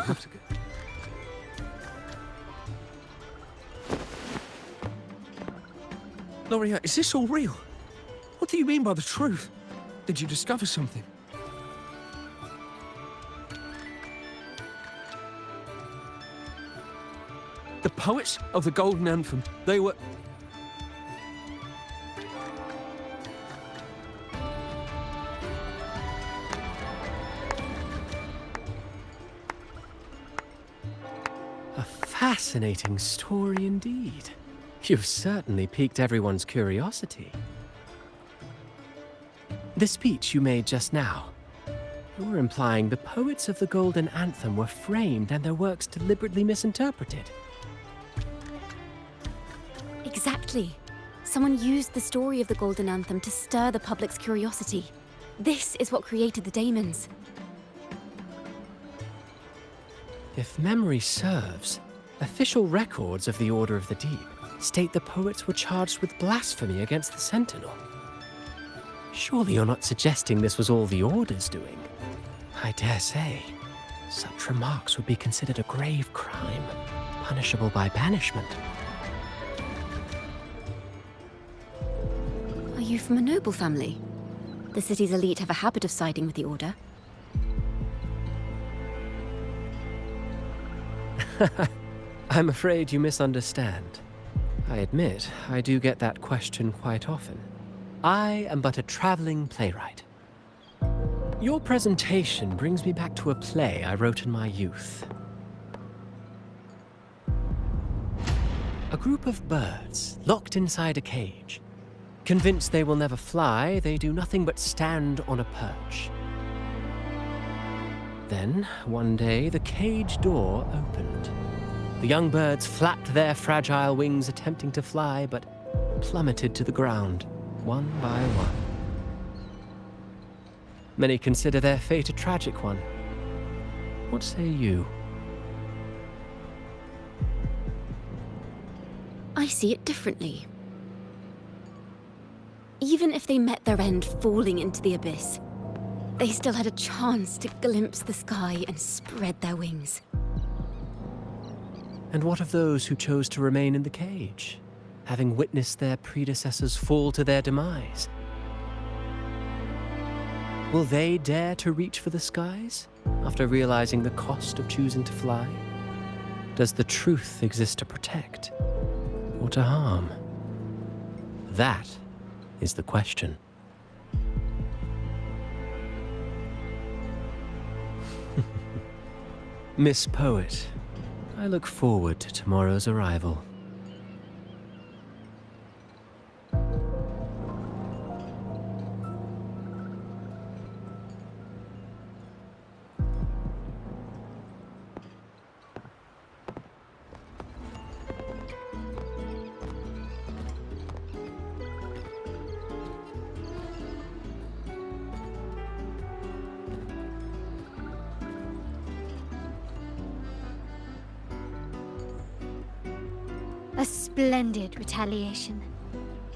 Loria, is this all real? What do you mean by the truth? Did you discover something? The poets of the Golden Anthem, they were... A fascinating story indeed. You've certainly piqued everyone's curiosity. The speech you made just now, you're implying the poets of the Golden Anthem were framed and their works deliberately misinterpreted. Exactly. Someone used the story of the Golden Anthem to stir the public's curiosity. This is what created the daemons. If memory serves, official records of the Order of the Deep state the poets were charged with blasphemy against the Sentinel. Surely you're not suggesting this was all the Order's doing? I dare say, such remarks would be considered a grave crime, punishable by banishment. Are you from a noble family? The city's elite have a habit of siding with the Order. I'm afraid you misunderstand. I admit, I do get that question quite often. I am but a traveling playwright. Your presentation brings me back to a play I wrote in my youth. A group of birds, locked inside a cage. Convinced they will never fly, they do nothing but stand on a perch. Then, one day, the cage door opened. The young birds flapped their fragile wings, attempting to fly, but plummeted to the ground, one by one. Many consider their fate a tragic one. What say you? I see it differently. Even if they met their end falling into the abyss, they still had a chance to glimpse the sky and spread their wings. And what of those who chose to remain in the cage, having witnessed their predecessors fall to their demise? Will they dare to reach for the skies, after realizing the cost of choosing to fly? Does the truth exist to protect, or to harm? That is the question. Miss Poet, I look forward to tomorrow's arrival. A splendid retaliation.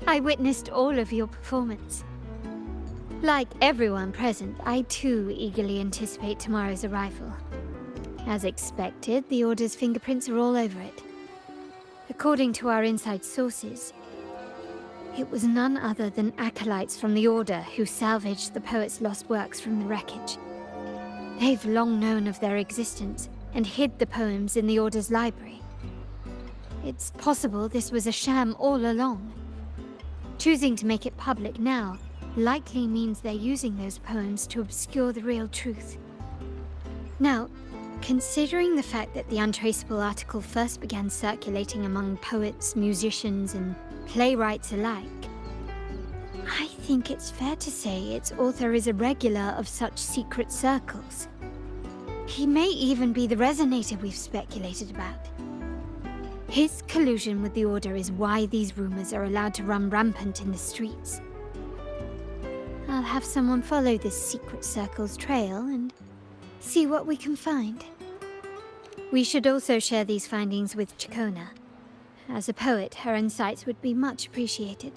I witnessed all of your performance. Like everyone present, I too eagerly anticipate tomorrow's arrival. As expected, the Order's fingerprints are all over it. According to our inside sources, it was none other than acolytes from the Order who salvaged the poet's lost works from the wreckage. They've long known of their existence and hid the poems in the Order's library. It's possible this was a sham all along. Choosing to make it public now likely means they're using those poems to obscure the real truth. Now, Considering the fact that the untraceable article first began circulating among poets, musicians, and playwrights alike, I think it's fair to say its author is a regular of such secret circles. He may even be the resonator we've speculated about. His collusion with the Order is why these rumors are allowed to run rampant in the streets. I'll have someone follow this secret circle's trail and see what we can find. We should also share these findings with Ciaccona. As a poet, her insights would be much appreciated.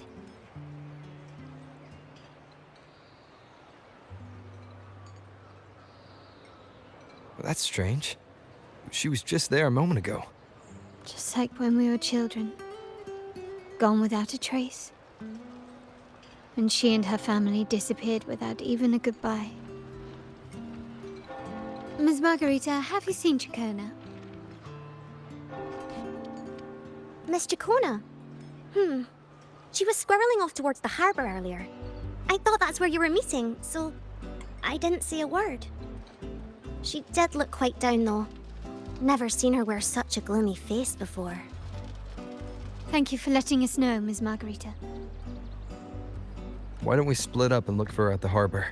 That's strange. She was just there a moment ago. Just like when we were children. Gone without a trace. And she and her family disappeared without even a goodbye. Ms. Margarita, have you seen Ciaccona? Miss Ciaccona? She was squirreling off towards the harbour earlier. I thought that's where you were meeting, so I didn't say a word. She did look quite down, though. Never seen her wear such a gloomy face before. Thank you for letting us know, Ms. Margarita. Why don't we split up and look for her at the harbor?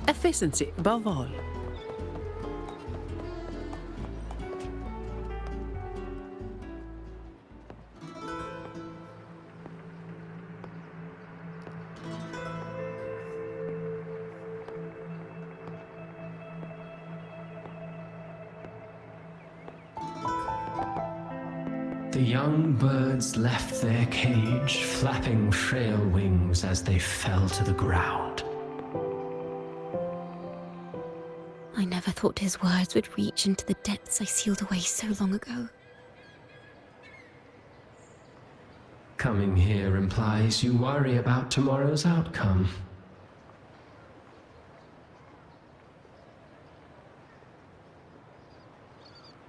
Efficiency above all. The young birds left their cage, flapping frail wings as they fell to the ground. I never thought his words would reach into the depths I sealed away so long ago. Coming here implies you worry about tomorrow's outcome.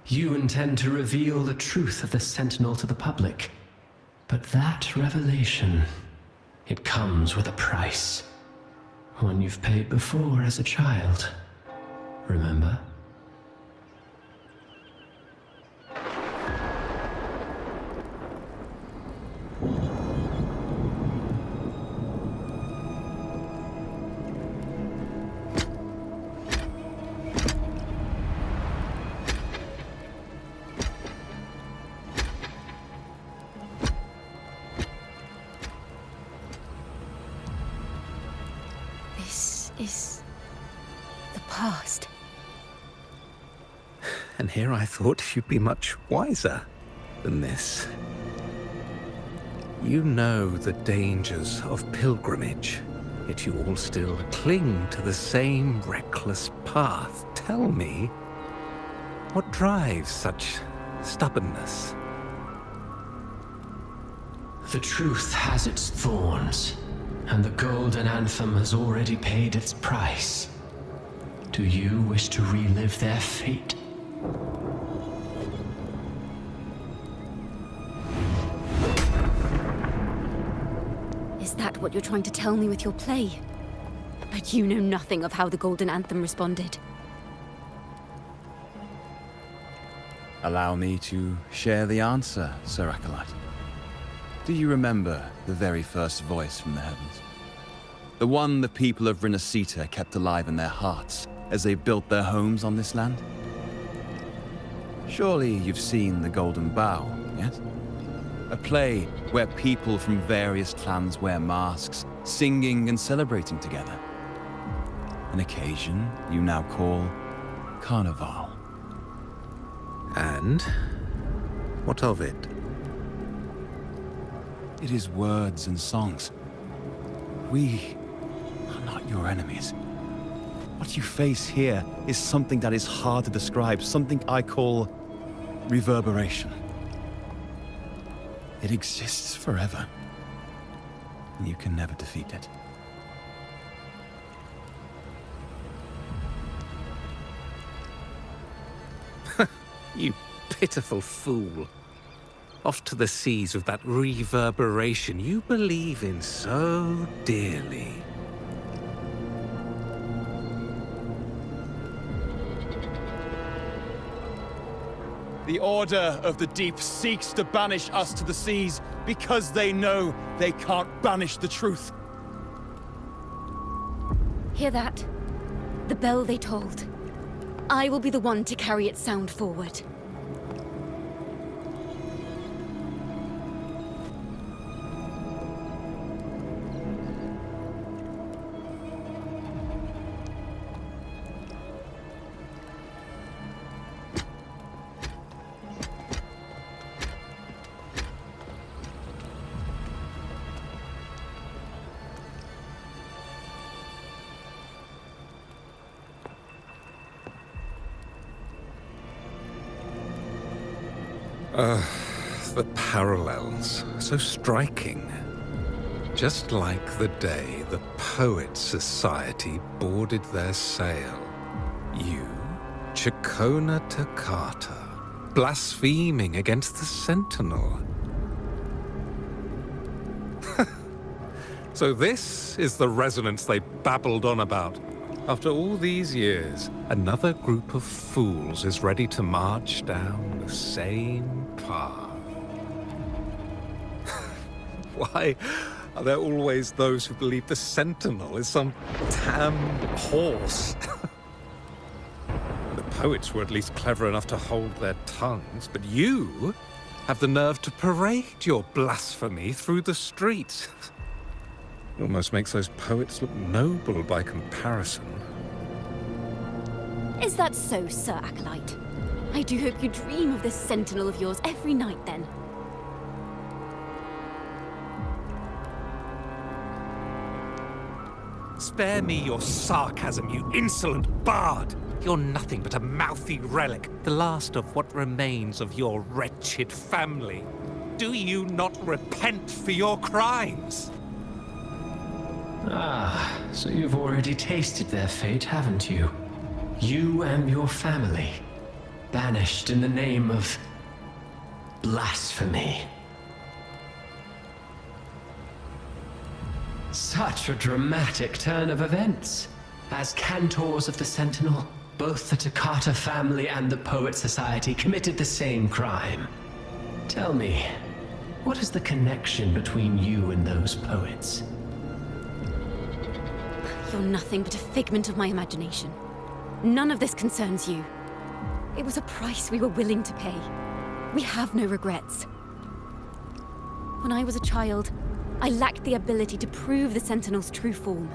You intend to reveal the truth of the Sentinel to the public. But that revelation, it comes with a price. One you've paid before as a child. Remember? This is the past. And here I thought you'd be much wiser than this. You know the dangers of pilgrimage, yet you all still cling to the same reckless path. Tell me, what drives such stubbornness? The truth has its thorns, and the Golden Anthem has already paid its price. Do you wish to relive their fate? Is that what you're trying to tell me with your play? But you know nothing of how the Golden Anthem responded. Allow me to share the answer, Sir Acolyte. Do you remember the very first voice from the heavens? The one the people of Rinascita kept alive in their hearts as they built their homes on this land? Surely you've seen The Golden Bough, yes? A play where people from various clans wear masks, singing and celebrating together. An occasion you now call Carnival. And what of it? It is words and songs. We are not your enemies. What you face here is something that is hard to describe, something I call reverberation. It exists forever, and you can never defeat it. You pitiful fool. Off to the seas with that reverberation you believe in so dearly. The Order of the Deep seeks to banish us to the seas because they know they can't banish the truth. Hear that? The bell they tolled. I will be the one to carry its sound forward. The parallels, so striking. Just like the day the Poets Society boarded their sail. You, Ciaccona Toccata, blaspheming against the Sentinel. So this is the resonance they babbled on about. After all these years, another group of fools is ready to march down the same path. Why are there always those who believe the Sentinel is some damn horse? The poets were at least clever enough to hold their tongues, but you have the nerve to parade your blasphemy through the streets. It almost makes those poets look noble by comparison. Is that so, Sir Acolyte? I do hope you dream of this Sentinel of yours every night, then. Spare me your sarcasm, you insolent bard! You're nothing but a mouthy relic, the last of what remains of your wretched family. Do you not repent for your crimes? Ah, so you've already tasted their fate, haven't you? You and your family, banished in the name of blasphemy. Such a dramatic turn of events. As cantors of the Sentinel, both the Toccata family and the Poet Society committed the same crime. Tell me, what is the connection between you and those poets? You're nothing but a figment of my imagination. None of this concerns you. It was a price we were willing to pay. We have no regrets. When I was a child, I lacked the ability to prove the Sentinel's true form.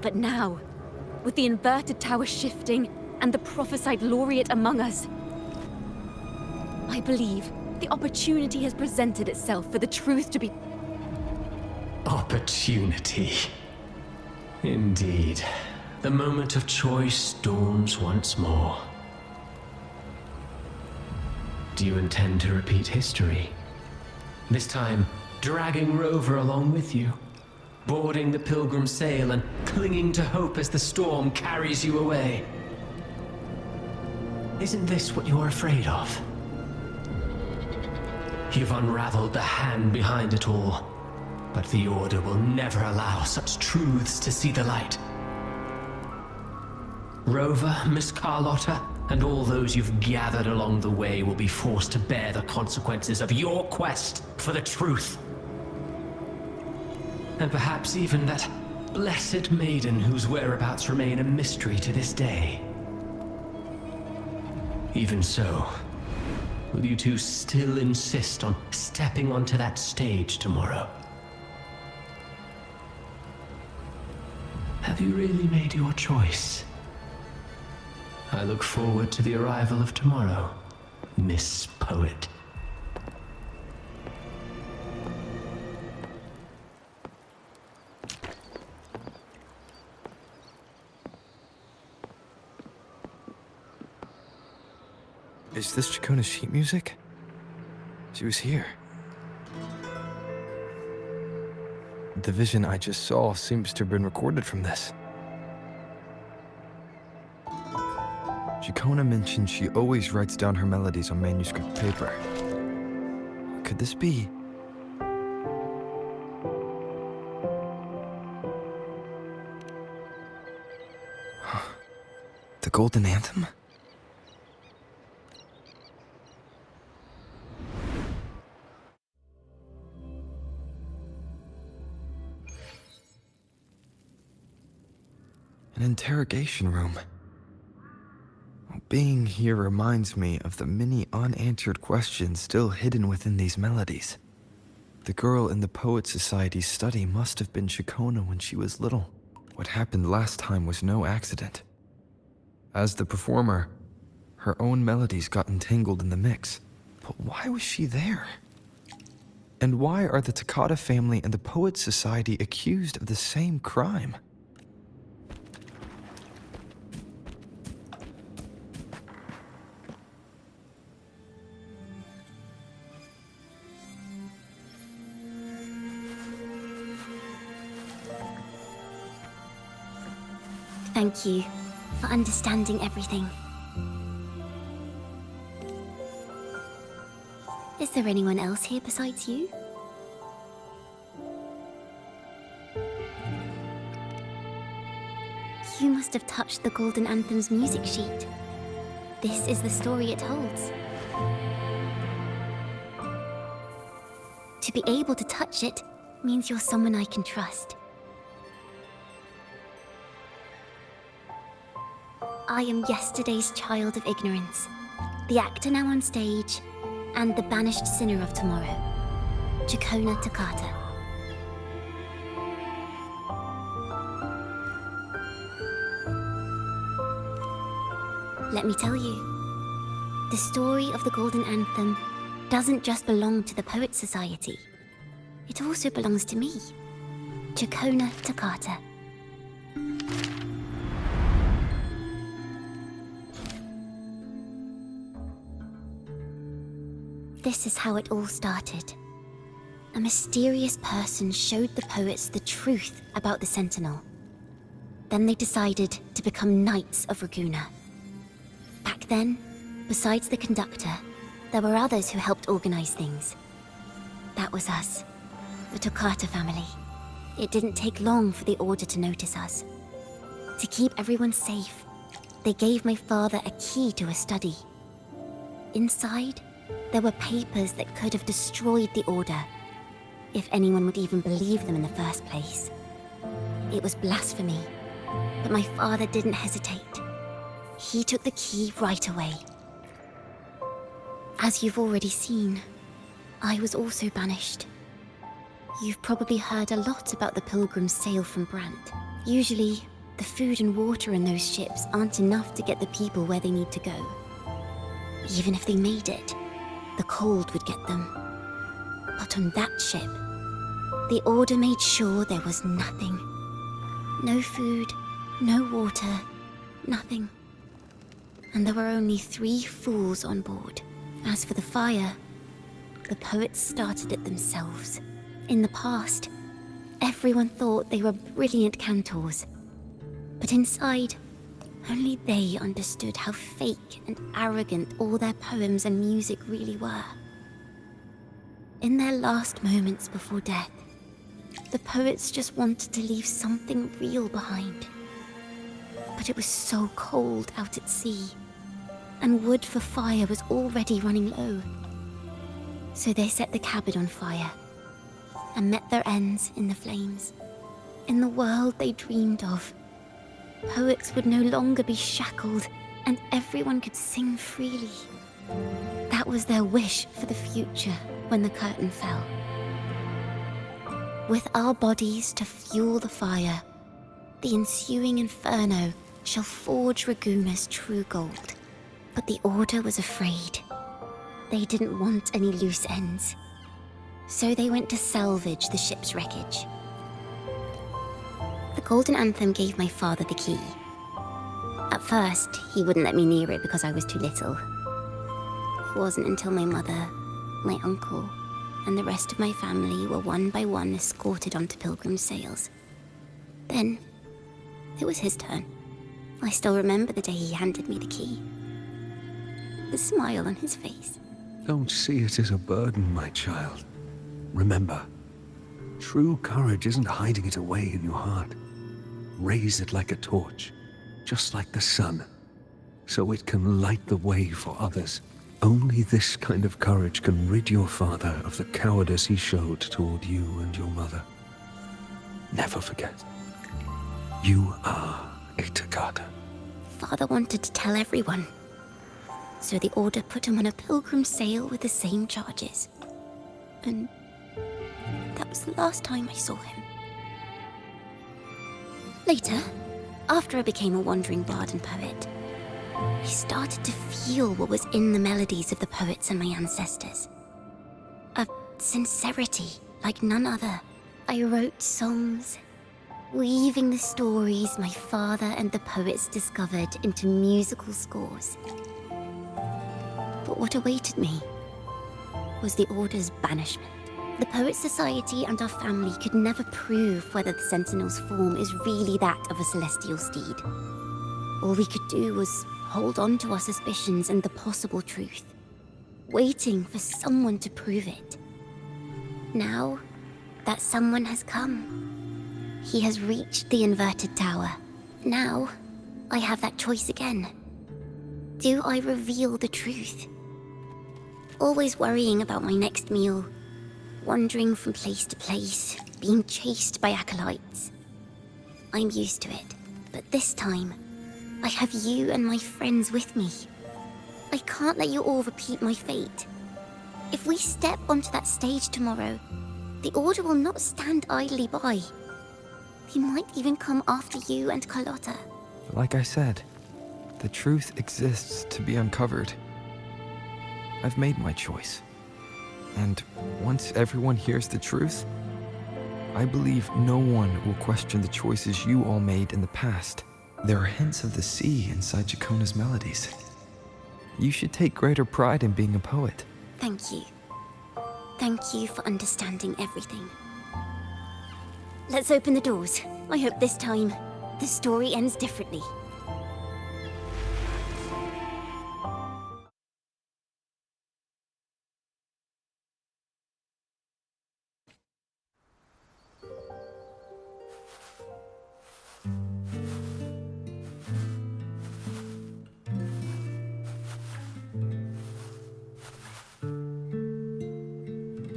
But now, with the inverted tower shifting and the prophesied laureate among us, I believe the opportunity has presented itself for the truth to be... Opportunity. Indeed. The moment of choice dawns once more. Do you intend to repeat history? This time, dragging Rover along with you, boarding the Pilgrim sail and clinging to hope as the storm carries you away. Isn't this what you're afraid of? You've unraveled the hand behind it all, but the Order will never allow such truths to see the light. Rover, Miss Carlotta, and all those you've gathered along the way will be forced to bear the consequences of your quest for the truth. And perhaps even that blessed maiden whose whereabouts remain a mystery to this day. Even so, will you two still insist on stepping onto that stage tomorrow? Have you really made your choice? I look forward to the arrival of tomorrow, Miss Poet. Is this Ciaccona's sheet music? She was here. The vision I just saw seems to have been recorded from this. Ciaccona mentioned she always writes down her melodies on manuscript paper. Could this be? The Golden Anthem? An interrogation room. Being here reminds me of the many unanswered questions still hidden within these melodies. The girl in the Poet Society's study must have been Ciaccona when she was little. What happened last time was no accident. As the performer, her own melodies got entangled in the mix. But why was she there? And why are the Ciaccona family and the Poet Society accused of the same crime? Thank you for understanding everything. Is there anyone else here besides you? You must have touched the Golden Anthem's music sheet. This is the story it holds. To be able to touch it means you're someone I can trust. I am yesterday's child of ignorance, the actor now on stage, and the banished sinner of tomorrow, Ciaccona Toccata. Let me tell you, the story of the Golden Anthem doesn't just belong to the Poet Society. It also belongs to me, Ciaccona Toccata. This is how it all started. A mysterious person showed the poets the truth about the Sentinel. Then they decided to become Knights of Raguena. Back then, besides the conductor, there were others who helped organize things. That was us, the Toccata family. It didn't take long for the Order to notice us. To keep everyone safe, they gave my father a key to a study. Inside, there were papers that could have destroyed the Order, if anyone would even believe them in the first place. It was blasphemy, but my father didn't hesitate. He took the key right away. As you've already seen, I was also banished. You've probably heard a lot about the pilgrims' sail from Brant. Usually, the food and water in those ships aren't enough to get the people where they need to go. Even if they made it, the cold would get them. But on that ship, the Order made sure there was nothing. No food, no water, nothing. And there were only 3 fools on board. As for the fire, the poets started it themselves. In the past, everyone thought they were brilliant cantors. But inside, only they understood how fake and arrogant all their poems and music really were. In their last moments before death, the poets just wanted to leave something real behind. But it was so cold out at sea, and wood for fire was already running low. So they set the cabin on fire, and met their ends in the flames. In the world they dreamed of, poets would no longer be shackled, and everyone could sing freely. That was their wish for the future when the curtain fell. With our bodies to fuel the fire, the ensuing inferno shall forge Raguena's true gold. But the Order was afraid. They didn't want any loose ends. So they went to salvage the ship's wreckage. The Golden Anthem gave my father the key. At first, he wouldn't let me near it because I was too little. It wasn't until my mother, my uncle, and the rest of my family were one by one escorted onto pilgrim sails. Then, it was his turn. I still remember the day he handed me the key. The smile on his face. Don't see it as a burden, my child. Remember, true courage isn't hiding it away in your heart. Raise it like a torch, just like the sun, so it can light the way for others. Only this kind of courage can rid your father of the cowardice he showed toward you and your mother. Never forget, you are a Ciaccona. Father wanted to tell everyone, so the Order put him on a pilgrim sail with the same charges. And that was the last time I saw him. Later, after I became a wandering bard and poet, I started to feel what was in the melodies of the poets and my ancestors. A sincerity like none other. I wrote songs, weaving the stories my father and the poets discovered into musical scores. But what awaited me was the Order's banishment. The Poets Society and our family could never prove whether the Sentinel's form is really that of a celestial steed. All we could do was hold on to our suspicions and the possible truth, waiting for someone to prove it. Now, that someone has come. He has reached the inverted tower. Now, I have that choice again. Do I reveal the truth? Always worrying about my next meal, wandering from place to place, being chased by acolytes. I'm used to it, but this time, I have you and my friends with me. I can't let you all repeat my fate. If we step onto that stage tomorrow, the Order will not stand idly by. They might even come after you and Carlotta. Like I said, the truth exists to be uncovered. I've made my choice. And once everyone hears the truth, I believe no one will question the choices you all made in the past. There are hints of the sea inside Ciaccona's melodies. You should take greater pride in being a poet. Thank you. Thank you for understanding everything. Let's open the doors. I hope this time, the story ends differently.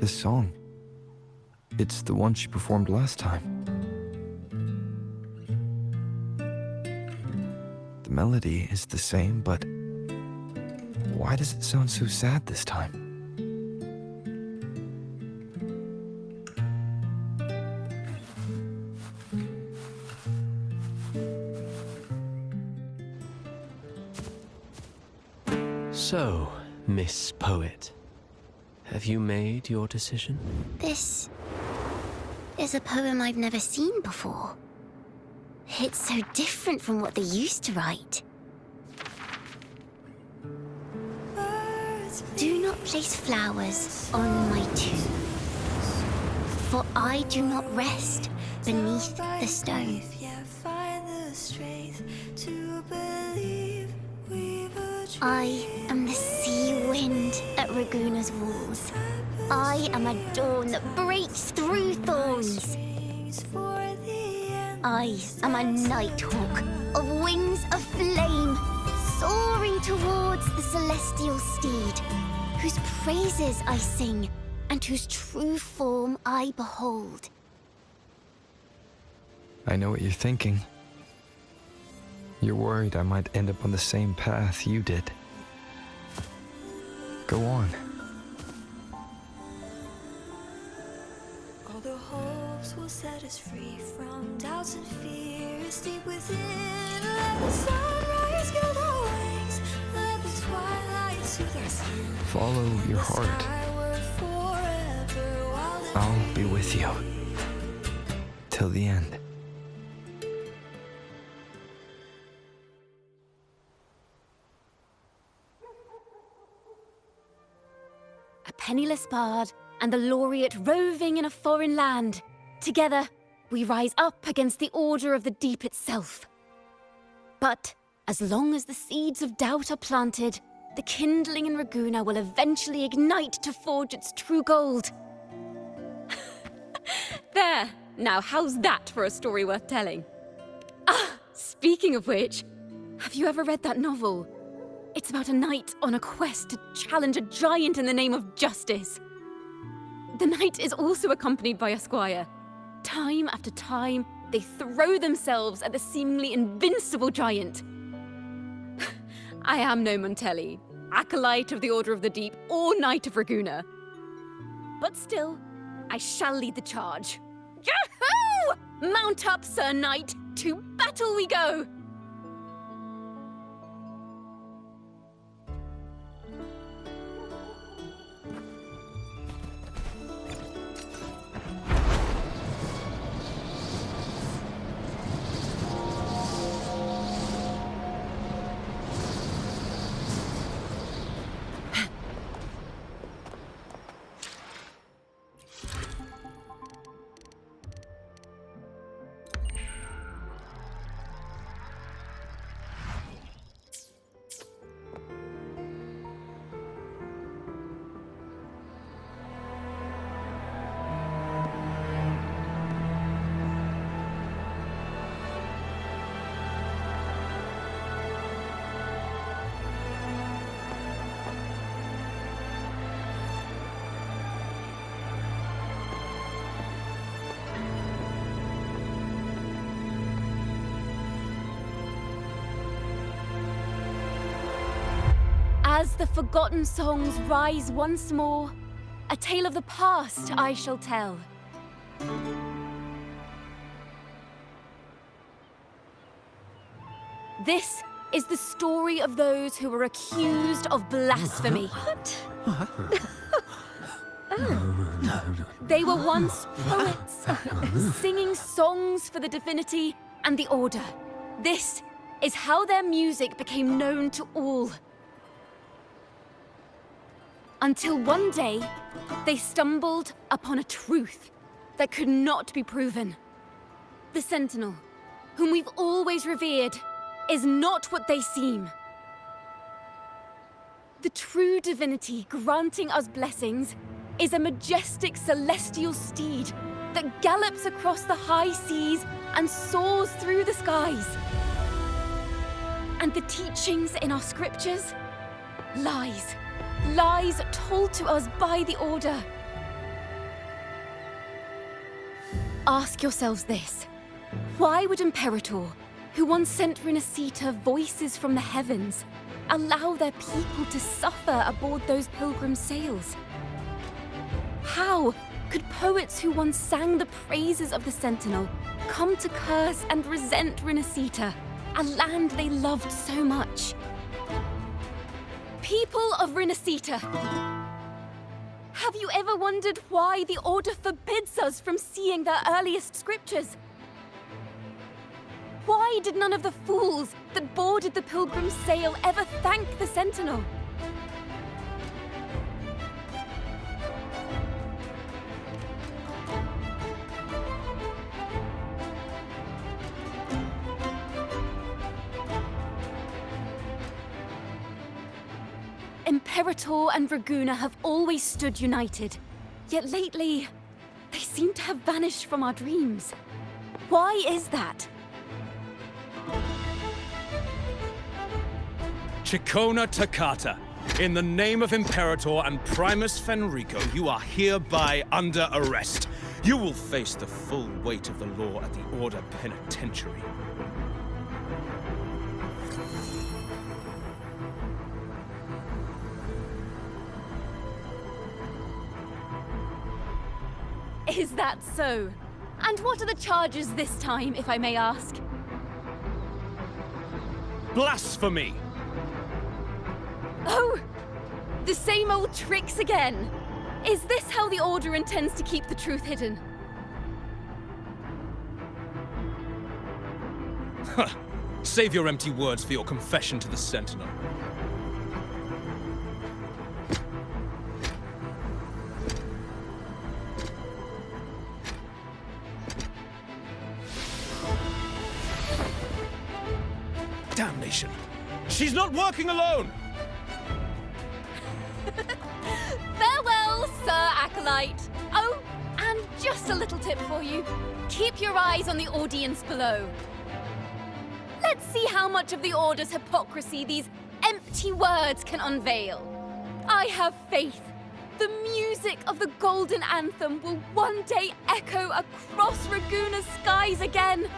This song, it's the one she performed last time. The melody is the same, but why does it sound so sad this time? So, Miss Poet, have you made your decision? This is a poem I've never seen before. It's so different from what they used to write. Do not place flowers on my tomb, for I do not rest beneath the stone. I am the sea wind at Raguna's walls. I am a dawn that breaks through thorns. I am a nighthawk of wings of flame, soaring towards the celestial steed, whose praises I sing and whose true form I behold. I know what you're thinking. You're worried I might end up on the same path you did. Go on. All the hopes will set us free from doubts and fears deep within. Let the sunrise gild our wings. Let the twilight soothe our skin. Follow your heart. I'll be with you. Till the end. A penniless bard and the laureate roving in a foreign land. Together, we rise up against the Order of the Deep itself. But as long as the seeds of doubt are planted, the kindling in Raguna will eventually ignite to forge its true gold. There! Now, how's that for a story worth telling? Ah, speaking of which, have you ever read that novel? It's about a knight on a quest to challenge a giant in the name of justice. The knight is also accompanied by a squire. Time after time, they throw themselves at the seemingly invincible giant. I am no Montelli, acolyte of the Order of the Deep, or Knight of Raguna. But still, I shall lead the charge. Yahoo! Mount up, Sir Knight! To battle we go! As the forgotten songs rise once more, a tale of the past I shall tell. This is the story of those who were accused of blasphemy. What? They were once poets, singing songs for the divinity and the Order. This is how their music became known to all. Until one day, they stumbled upon a truth that could not be proven. The Sentinel, whom we've always revered, is not what they seem. The true divinity granting us blessings is a majestic celestial steed that gallops across the high seas and soars through the skies. And the teachings in our scriptures? Lies. Lies told to us by the Order. Ask yourselves this. Why would Imperator, who once sent Renacita voices from the heavens, allow their people to suffer aboard those pilgrim sails? How could poets who once sang the praises of the Sentinel come to curse and resent Renacita, a land they loved so much? People of Renacita, have you ever wondered why the Order forbids us from seeing their earliest scriptures? Why did none of the fools that boarded the Pilgrim's sail ever thank the Sentinel? Imperator and Raguna have always stood united, yet lately, they seem to have vanished from our dreams. Why is that? Ciaccona Toccata, in the name of Imperator and Primus Fenrico, you are hereby under arrest. You will face the full weight of the law at the Order Penitentiary. Is that so? And what are the charges this time, if I may ask? Blasphemy! Oh! The same old tricks again! Is this how the Order intends to keep the truth hidden? Huh. Save your empty words for your confession to the Sentinel. She's not working alone! Farewell, Sir Acolyte. Oh, and just a little tip for you. Keep your eyes on the audience below. Let's see how much of the Order's hypocrisy these empty words can unveil. I have faith. The music of the Golden Anthem will one day echo across Raguna's skies again.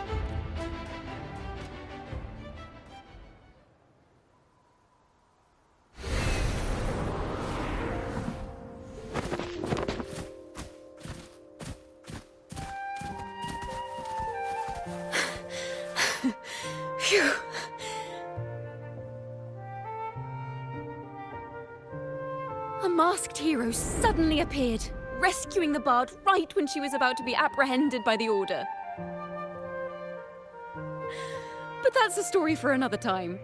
Phew. A masked hero suddenly appeared, rescuing the bard right when she was about to be apprehended by the Order. But that's a story for another time.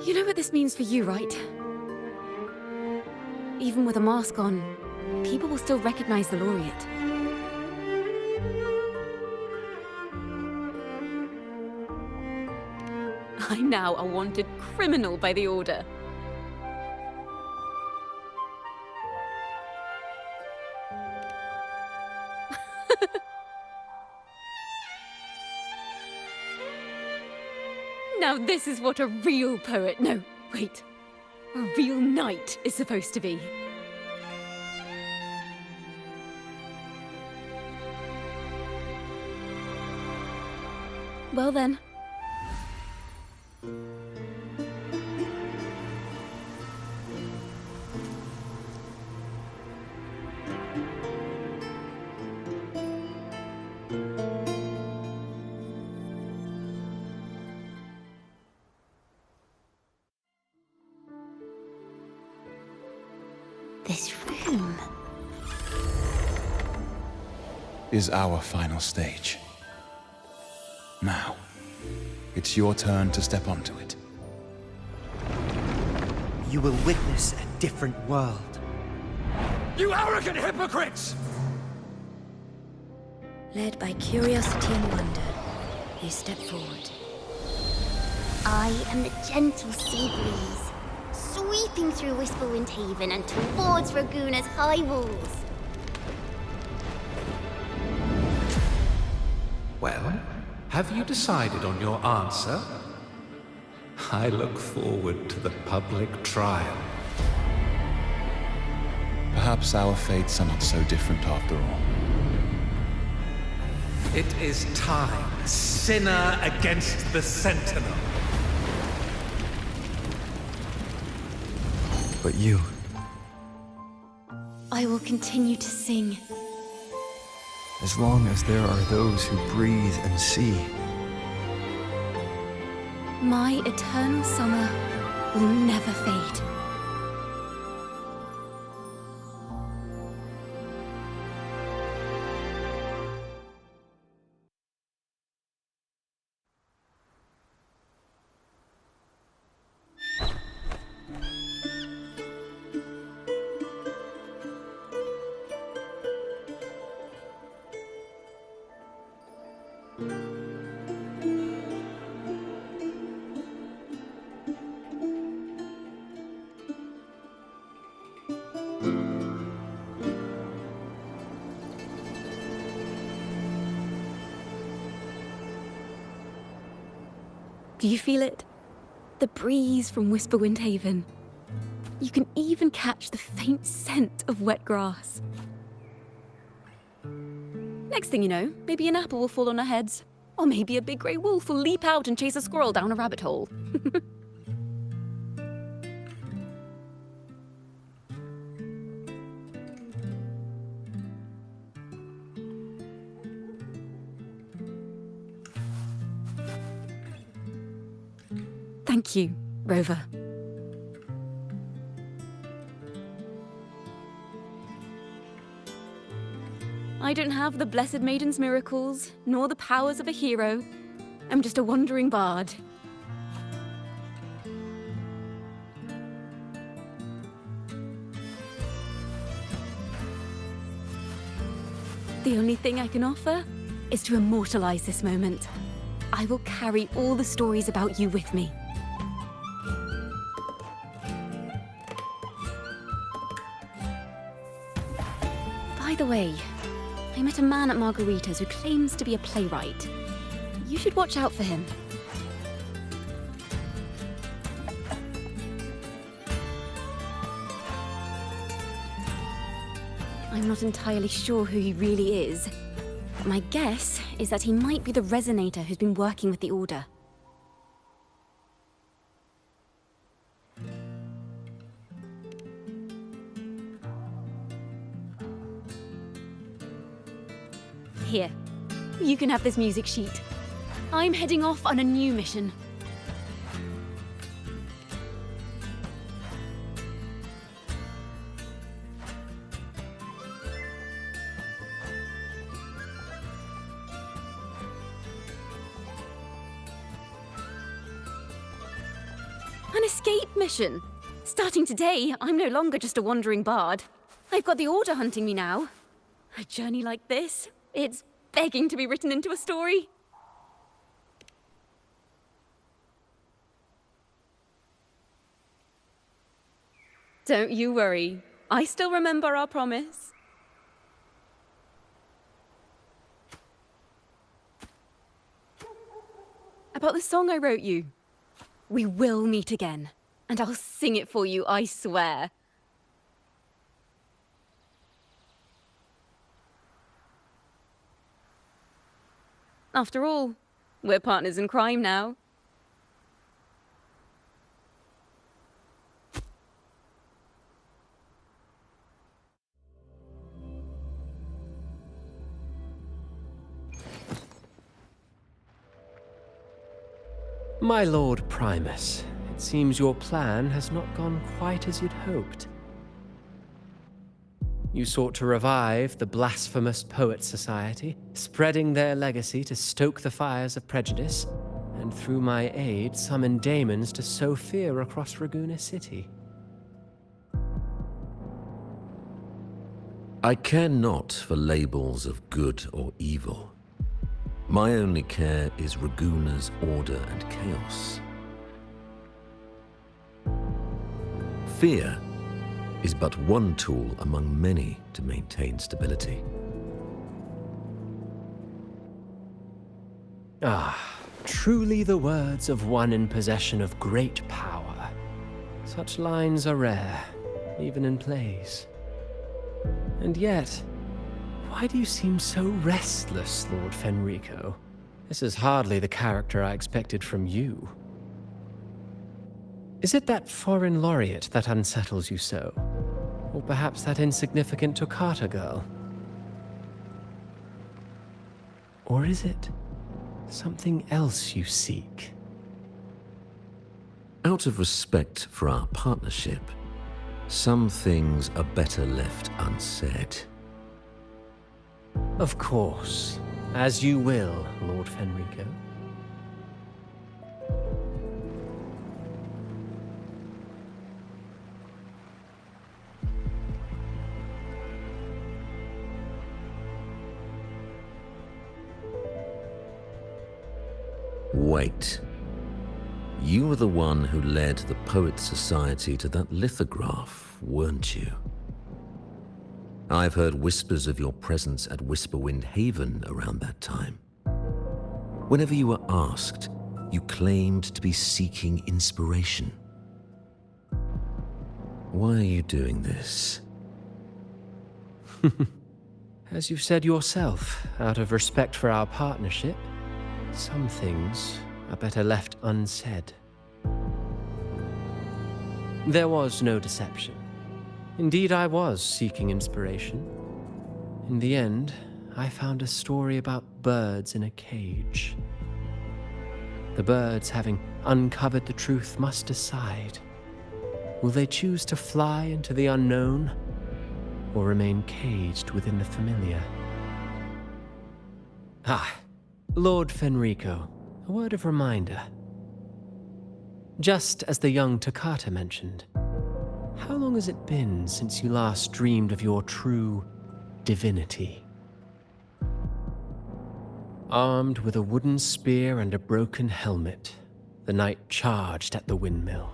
You know what this means for you, right? Even with a mask on, people will still recognize the laureate. I'm now a wanted criminal by the Order. Now this is what a real poet, no, wait, a real knight is supposed to be. Well then. This room is our final stage. Now, it's your turn to step onto it. You will witness a different world. You arrogant hypocrites! Led by curiosity and wonder, you step forward. I am the gentle sea breeze, sweeping through Whisperwind Haven and towards Raguna's high walls. Well, have you decided on your answer? I look forward to the public trial. Perhaps our fates are not so different after all. It is time, sinner against the Sentinel. But you... I will continue to sing. As long as there are those who breathe and see. My eternal summer will never fade. Do you feel it? The breeze from Whisperwind Haven. You can even catch the faint scent of wet grass. Next thing you know, maybe an apple will fall on our heads. Or maybe a big grey wolf will leap out and chase a squirrel down a rabbit hole. Thank you, Rover. I don't have the Blessed Maiden's miracles, nor the powers of a hero, I'm just a wandering bard. The only thing I can offer is to immortalize this moment. I will carry all the stories about you with me. By the way, I met a man at Margarita's who claims to be a playwright. You should watch out for him. I'm not entirely sure who he really is. But my guess is that he might be the resonator who's been working with the Order. Here, you can have this music sheet. I'm heading off on a new mission. An escape mission. Starting today, I'm no longer just a wandering bard. I've got the Order hunting me now. A journey like this, it's begging to be written into a story. Don't you worry. I still remember our promise. About the song I wrote you. We will meet again, and I'll sing it for you, I swear. After all, we're partners in crime now. My Lord Primus, it seems your plan has not gone quite as you'd hoped. You sought to revive the blasphemous Poets Society, spreading their legacy to stoke the fires of prejudice, and through my aid summon daemons to sow fear across Raguena City. I care not for labels of good or evil. My only care is Raguena's order and chaos. Fear is but one tool among many to maintain stability. Ah, truly the words of one in possession of great power. Such lines are rare, even in plays. And yet, why do you seem so restless, Lord Fenrico? This is hardly the character I expected from you. Is it that foreign laureate that unsettles you so? Or perhaps that insignificant Ciaccona girl? Or is it something else you seek? Out of respect for our partnership, some things are better left unsaid. Of course. As you will, Lord Fenrico. Wait. You were the one who led the Poets Society to that lithograph, weren't you? I've heard whispers of your presence at Whisperwind Haven around that time. Whenever you were asked, you claimed to be seeking inspiration. Why are you doing this? As you've said yourself, out of respect for our partnership, some things are better left unsaid. There was no deception. Indeed, I was seeking inspiration. In the end, I found a story about birds in a cage. The birds, having uncovered the truth, must decide. Will they choose to fly into the unknown, or remain caged within the familiar? Ah, Lord Fenrico, A word of reminder. Just as the young Ciaccona mentioned, how long has it been since you last dreamed of your true divinity? Armed with a wooden spear and a broken helmet, the knight charged at the windmill.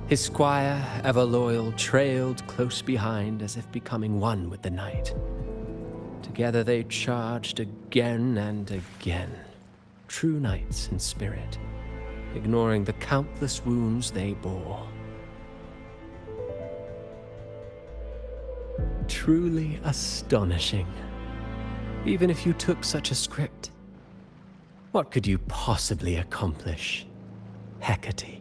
His squire, ever loyal, trailed close behind as if becoming one with the knight. Together they charged again and again, true knights in spirit, ignoring the countless wounds they bore. Truly astonishing. Even if you took such a script, what could you possibly accomplish, Hecate?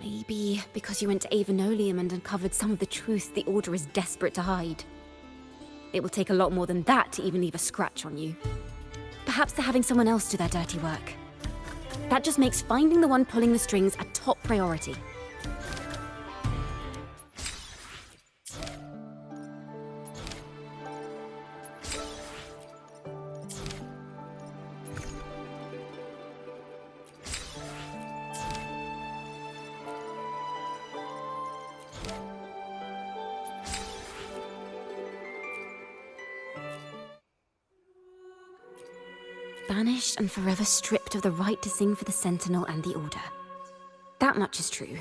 Maybe because you went to Avenolium and uncovered some of the truth the Order is desperate to hide. It will take a lot more than that to even leave a scratch on you. Perhaps they're having someone else do their dirty work. That just makes finding the one pulling the strings a top priority. Banished and forever stripped of the right to sing for the Sentinel and the Order. That much is true.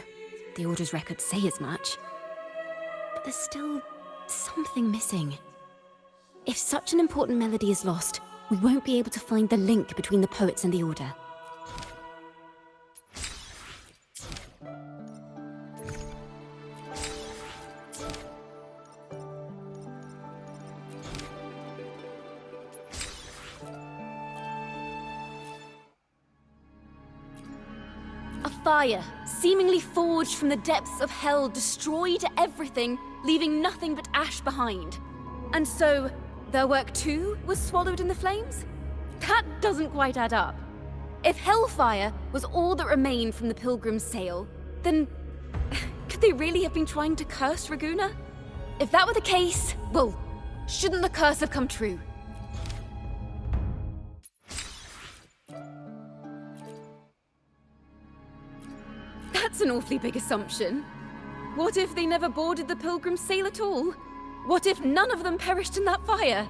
The Order's records say as much. But there's still something missing. If such an important melody is lost, we won't be able to find the link between the poets and the Order. Fire, seemingly forged from the depths of hell, destroyed everything, leaving nothing but ash behind. And so, their work too was swallowed in the flames? That doesn't quite add up. If hellfire was all that remained from the Pilgrim's sail, then could they really have been trying to curse Ragusa? If that were the case, well, shouldn't the curse have come true? That's an awfully big assumption. What if they never boarded the Pilgrim's sail at all? What if none of them perished in that fire?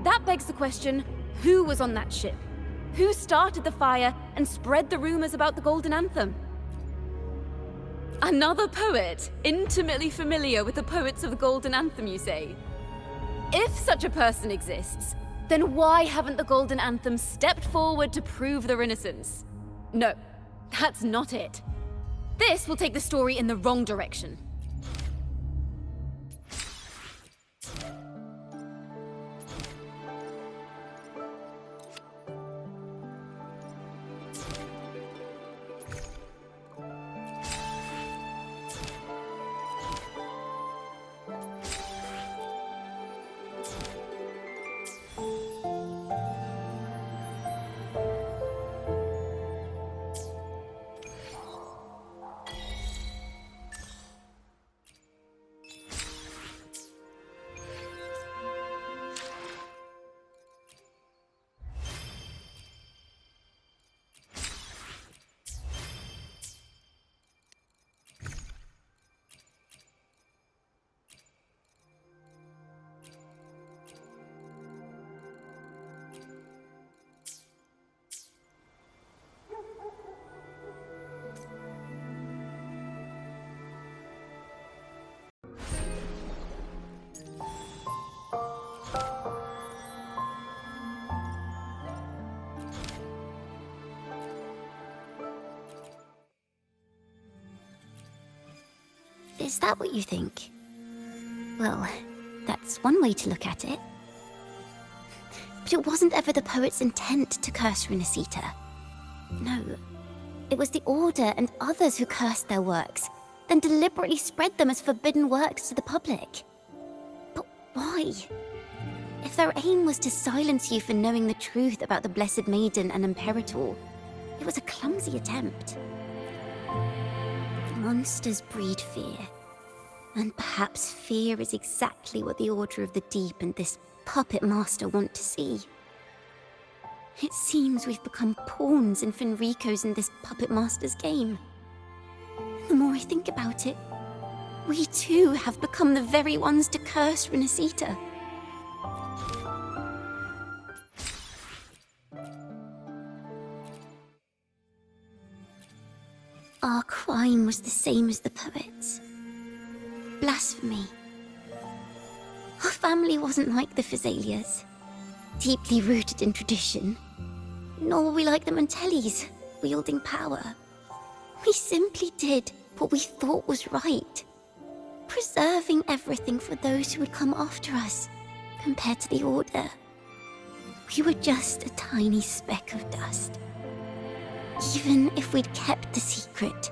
That begs the question, who was on that ship? Who started the fire and spread the rumors about the Golden Anthem? Another poet, intimately familiar with the poets of the Golden Anthem, you say? If such a person exists, then why haven't the Golden Anthem stepped forward to prove their innocence? No, that's not it. This will take the story in the wrong direction. Is that what you think? Well, that's one way to look at it. But it wasn't ever the poet's intent to curse Renacita. No, it was the Order and others who cursed their works, then deliberately spread them as forbidden works to the public. But why? If their aim was to silence you for knowing the truth about the Blessed Maiden and Imperator, it was a clumsy attempt. Monsters breed fear. And perhaps fear is exactly what the Order of the Deep and this puppet master want to see. It seems we've become pawns in Fenrico's and this puppet master's game. The more I think about it, we too have become the very ones to curse Renacita. Our crime was the same as the poet's. Blasphemy. Our family wasn't like the Physalias, deeply rooted in tradition, nor were we like the Mantellis, wielding power. We simply did what we thought was right, preserving everything for those who would come after us, compared to the Order. We were just a tiny speck of dust. Even if we'd kept the secret,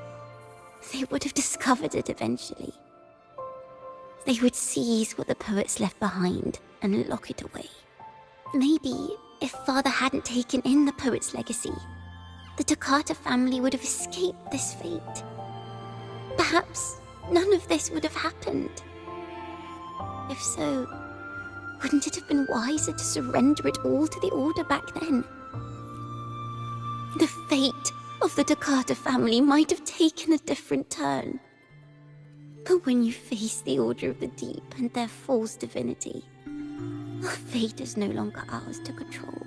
they would have discovered it eventually. They would seize what the poets left behind and lock it away. Maybe if Father hadn't taken in the poet's legacy, the Toccata family would have escaped this fate. Perhaps none of this would have happened. If so, wouldn't it have been wiser to surrender it all to the Order back then? The fate of the Toccata family might have taken a different turn. But when you face the Order of the Deep and their false divinity, our fate is no longer ours to control.